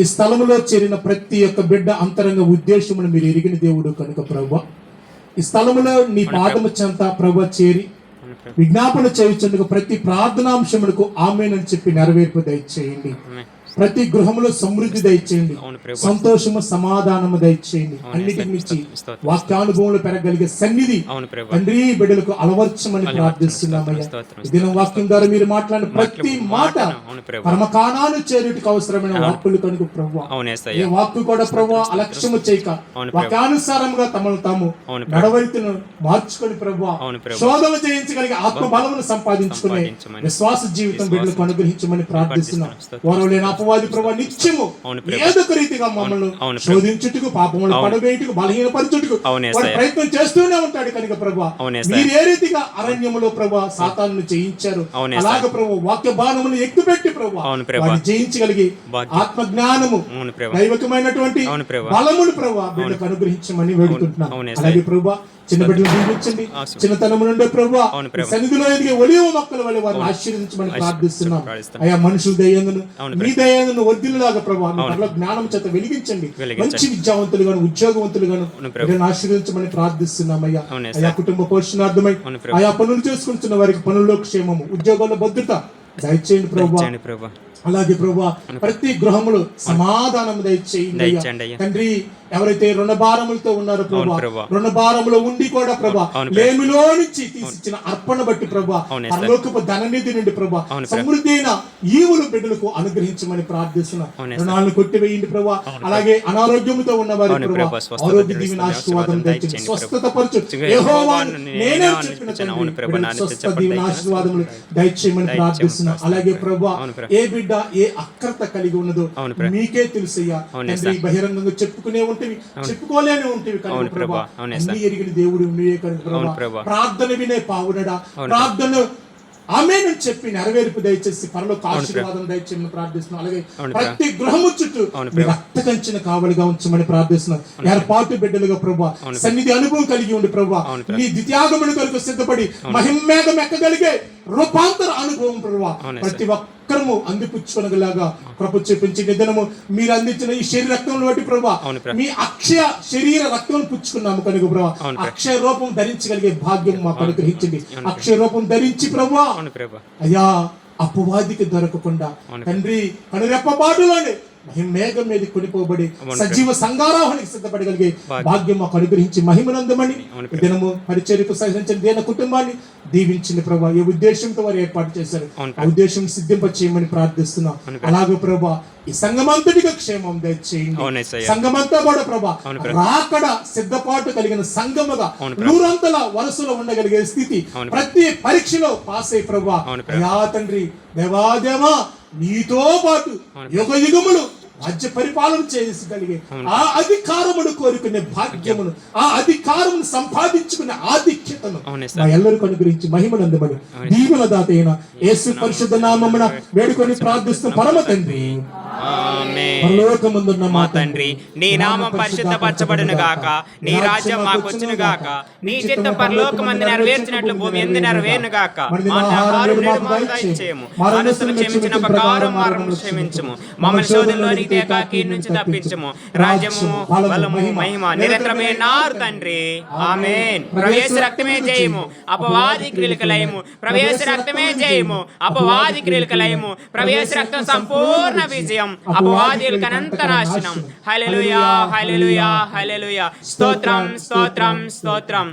ఈ స్థలములో చేరిన ప్రతి ఒక్క బిడ్డ అంతరంగ ఉద్దేశమును మీరు ఎరిగిన దేవుడు కనుక ప్రభువా ఈ స్థలములో నీ పాదము చెంత ప్రభువా చేరి విజ్ఞాపన చేయుచుండగా ప్రతి ప్రార్థనాంశములకు ఆమేన్ అని చెప్పి నెరవేర్పు దయచేయండి. ప్రతి గృహములో సమృద్ధి దయచేయండి, సంతోషము సమాధానము దయచేయండి. అన్నిటికి మించి వాక్యానుభవంలో పెరగలిగే సన్నిధి తండ్రి బిడ్డలకు అలవర్చమని ప్రార్థిస్తున్నామయ్యా. ఇది వాక్యం ద్వారా మీరు మాట్లాడిన ప్రతి మాట పరమకానాను చేరుటకు అవసరమైన వాక్కులు కనుక ప్రభువా ఏ వాక్కు కూడా ప్రభువా అలక్ష్యము చేయక వాక్యానుసారంగా తమను తాము నడవడికను మార్చుకొని ప్రభువా శోధన జయించగలిగే ఆత్మ బలమును సంపాదించుకునే విశ్వాస జీవితం బిడ్డలకు అనుగ్రహించమని ప్రార్థిస్తున్నాం. వారు అపవాది ప్రభు నిత్యము ఏదో ఒక రీతిగా మమ్మల్ని శోధించుటకు, పాపములు పడవేయుటకు, బలహీనపరచుటకు వాడు ప్రయత్నం చేస్తూనే ఉంటాడు కనుక ప్రభు మీరు ఏ రీతిగా అరణ్యములో ప్రభు సాతాను జయించారు అలాగ ప్రభు వాక్య బాణమును ఎక్కుపెట్టి ప్రభు వాడిని జయించగలిగి ఆత్మ జ్ఞానము దైవకమైనటువంటి బలమును ప్రభు బిడ్డకు అనుగ్రహించమని వేడుకుంటున్నాం. అలాగే ప్రభు చిన్న బిడ్డలు దీవించండి, చిన్నతనము నుండే ప్రభువా సన్నిధిలో ఎదిగే ఒలివ మొక్కల వల్ల వారిని ఆశీర్వదించమని ప్రార్థిస్తున్నాం. అయా మనుషుల దయందును మీ దయందును వర్ధిల్లులాగా ప్రభువా మీ పట్ల జ్ఞానం చేత వెలిగించండి. మంచి విద్యావంతులుగాను ఉద్యోగవంతులుగాను వీరిని ఆశీర్వదించమని ప్రార్థిస్తున్నాం. అయ్యా అయా కుటుంబ పోషణార్థమై ఆయా పనులు చేసుకుంటున్న వారికి పనుల్లో క్షేమము, ఉద్యోగాల్లో భద్రత దయచేయండి ప్రభువా. అలాగే ప్రభువా ప్రతి గృహములు సమాధానం దయచేయండి తండ్రి. ఎవరైతే రుణభారములతో ఉన్నారో ప్రభువా రుణభారములో ఉండి కూడా ప్రభా లేమిలో నుంచి తీసిచ్చిన అర్పణ బట్టి ప్రభా పరలోకపు ధననిధి నుండి ప్రభా సమృద్ధి అయిన ఈవులు బిడ్డలకు అనుగ్రహించమని ప్రార్థిస్తున్నా. రుణాలను కొట్టివేయండి ప్రభా. అలాగే అనారోగ్యంతో ఉన్న వారి ప్రభా ఆరోగ్య దీవెన ఆశీర్వాదం దయచేయండి, స్వస్థత పరచు యెహోవాను నేనే చెప్పిన స్వస్థ దీవెన ఆశీర్వాదములు దయచేయమని ప్రార్థిస్తున్నా. అలాగే ప్రభా ఏ బిడ్డ ఏ అక్రత కలిగి ఉన్నదో మీకే తెలుసయ్యా తండ్రి. బహిరంగంగా చెప్పుకునే చెప్పుకోలేని ఉంటేవి కనుక ప్రభా అన్ని ఎరిగిన దేవుడు నువ్వే కనుక ప్రభా ప్రార్థన వినే పావునడా ప్రార్థన ఆమేన్ అని చెప్పి నెరవేర్పు దయచేసి పరలోక ఆశీర్వాదం దయచేయమని ప్రార్థిస్తున్నాం. అలాగే ప్రతి గృహము చుట్టూ రక్త కంచెను కావలిగా ఉంచమని ప్రార్థిస్తున్నాం. ఏర్పాటు బిడ్డలుగా ప్రభా సన్నిధి అనుభవం కలిగి ఉండి ప్రభా నీ ద్వితీయాగమన కొరకు సిద్ధపడి మహిమేఘం ఎక్కగలిగే రూపాంతర అనుభవం ప్రభా ప్రతి ఒక్కరము అందిపుచ్చుకొనగలాగా కృప చూపించి నిధనము మీరు అందించిన ఈ శరీర రక్తం బట్టి ప్రభా మీ అక్షయ శరీర రక్తం పుచ్చుకున్నాము కనుక ప్రభా అక్షయ రూపం ధరించగలిగే భాగ్యం మాకు అనుగ్రహించండి. అక్షయ రూపం ధరించి ప్రభా అయ్యా అపవాదికి దొరకకుండా తండ్రి కనురెప్పబాటులోనే మేఘం మీద కొనిపోబడి సజీవ సంగారాహానికి సిద్ధపడగలిగే భాగ్యం మాకు అనుగ్రహించి మహిమనందమని దినము పరిచర్యకు సహించిన దేన కుటుంబాన్ని దీవించింది ప్రభా. ఏ ఉద్దేశంతో వారు ఏర్పాటు చేశారు ఆ ఉద్దేశం సిద్ధింప చేయమని ప్రార్థిస్తున్నాం. అలాగే ప్రభా ఈ సంఘమంతటిగా క్షేమం దయచేయండి. సంఘమంతా కూడా ప్రభా రాకడ సిద్ధపాటు కలిగిన సంఘముగా నూరంతల వరుసలో ఉండగలిగే స్థితి ప్రతి పరీక్షలో పాస్ అయ్యి ప్రభా అయా తండ్రి దేవాదేవా నీతో పాటు యుగ యుగములు రాజ్య పరిపాలన చేయగలిగే ఆ అధికారమును కోరుకునే భాగ్యమును ఆ అధికారమును సంపాదించుకునే ఆధిక్యతను మా ఎల్లరికీ అనుగ్రహించి మహిమనందమని దీవెన దాత అయిన యేసు పరిశుద్ధ నామమున వేడుకొని ప్రార్థిస్తున్న పరమ తండ్రి. ఆమేన్. పరలోకమందున్న మా తండ్రి, నీ నామం పరిశుద్ధపరచబడును గాక, నీ రాజ్యం మాకు వచ్చును గాక, నీ చిత్తం పరలోకమందు నెరవేర్చినట్లు భూమి ఎందు నెరవేరును గాక. మా ఆహారం నేడు మాకు దయచేయము, మనసును క్షమించిన ప్రకారం మరణం క్షమించము, మమ్మల్ని శోధనలోనికి తేక కీడు నుంచి తప్పించము. రాజ్యము, బలము, మహిమ నిరంతరమే నారు తండ్రి. ఆమేన్. ప్రవేశ రక్తమే జయము, అపవాది క్రియలకు లయము. ప్రవేశ రక్తమే జయము, అపవాది క్రియలకు లయము. ప్రవేశ రక్తం సంపూర్ణ విజయం, అపవాదులకు అనంత నాశనం. హల్లెలూయా, హల్లెలూయా, హల్లెలూయా. స్తోత్రం, స్తోత్రం, స్తోత్రం.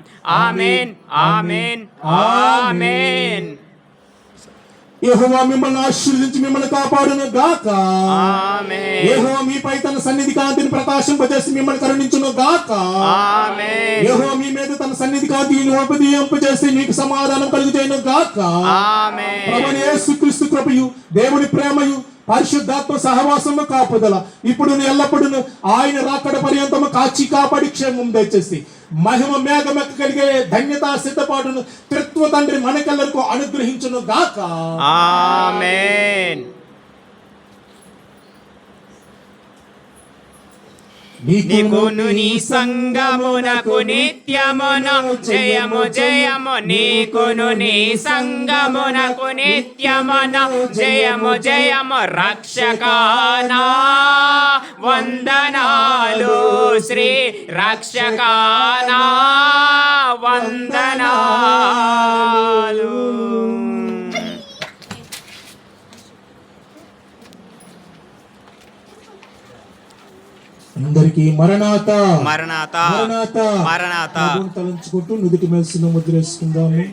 ఆమేన్, ఆమేన్, ఆమేన్. యెహోవా మిమ్మల్ని ఆశీర్వదించి మిమ్మల్ని కాపాడును గాక. ఆమేన్. యెహోవా మీపై తన సన్నిధి కాంతిని ప్రకాశింపజేసి మిమ్మల్ని కరుణించును గాక. ఆమేన్. యెహోవా మీ మీద తన సన్నిధి కాంతిని ఉపదేశింపజేసి మీకు సమాధానం కలుగుచేయును గాక. ఆమేన్. ప్రభువైన యేసుక్రీస్తు కృపయు, దేవుని ప్రేమయు, పరిశుద్ధాత్మ సహవాసము కాపుదల ఇప్పుడు ఎల్లప్పుడూ ఆయన రాకడ పర్యంతము కాచి కాపాడి క్షేమం దయచేసి మహిమ మేఘమెక్క కలిగే ధన్యత సిద్ధపాటును త్రిత్వ తండ్రి మనకెల్లరికూ అనుగ్రహించును గాక. ఆమేన్. నీకును నీ సంగమునకు నిత్యమును జయము జయము. నీకును నీ సంగమునకు నిత్యమును జయము జయము. రక్షకానా వందనాలు, శ్రీ రక్షకానా వందనాలు. అందరికీ మరణాత మరణాత మరణాత మరణాత. తలంచుకుంటూ నుదుటి మెల్సిన ముద్ర వేసుకుందాము.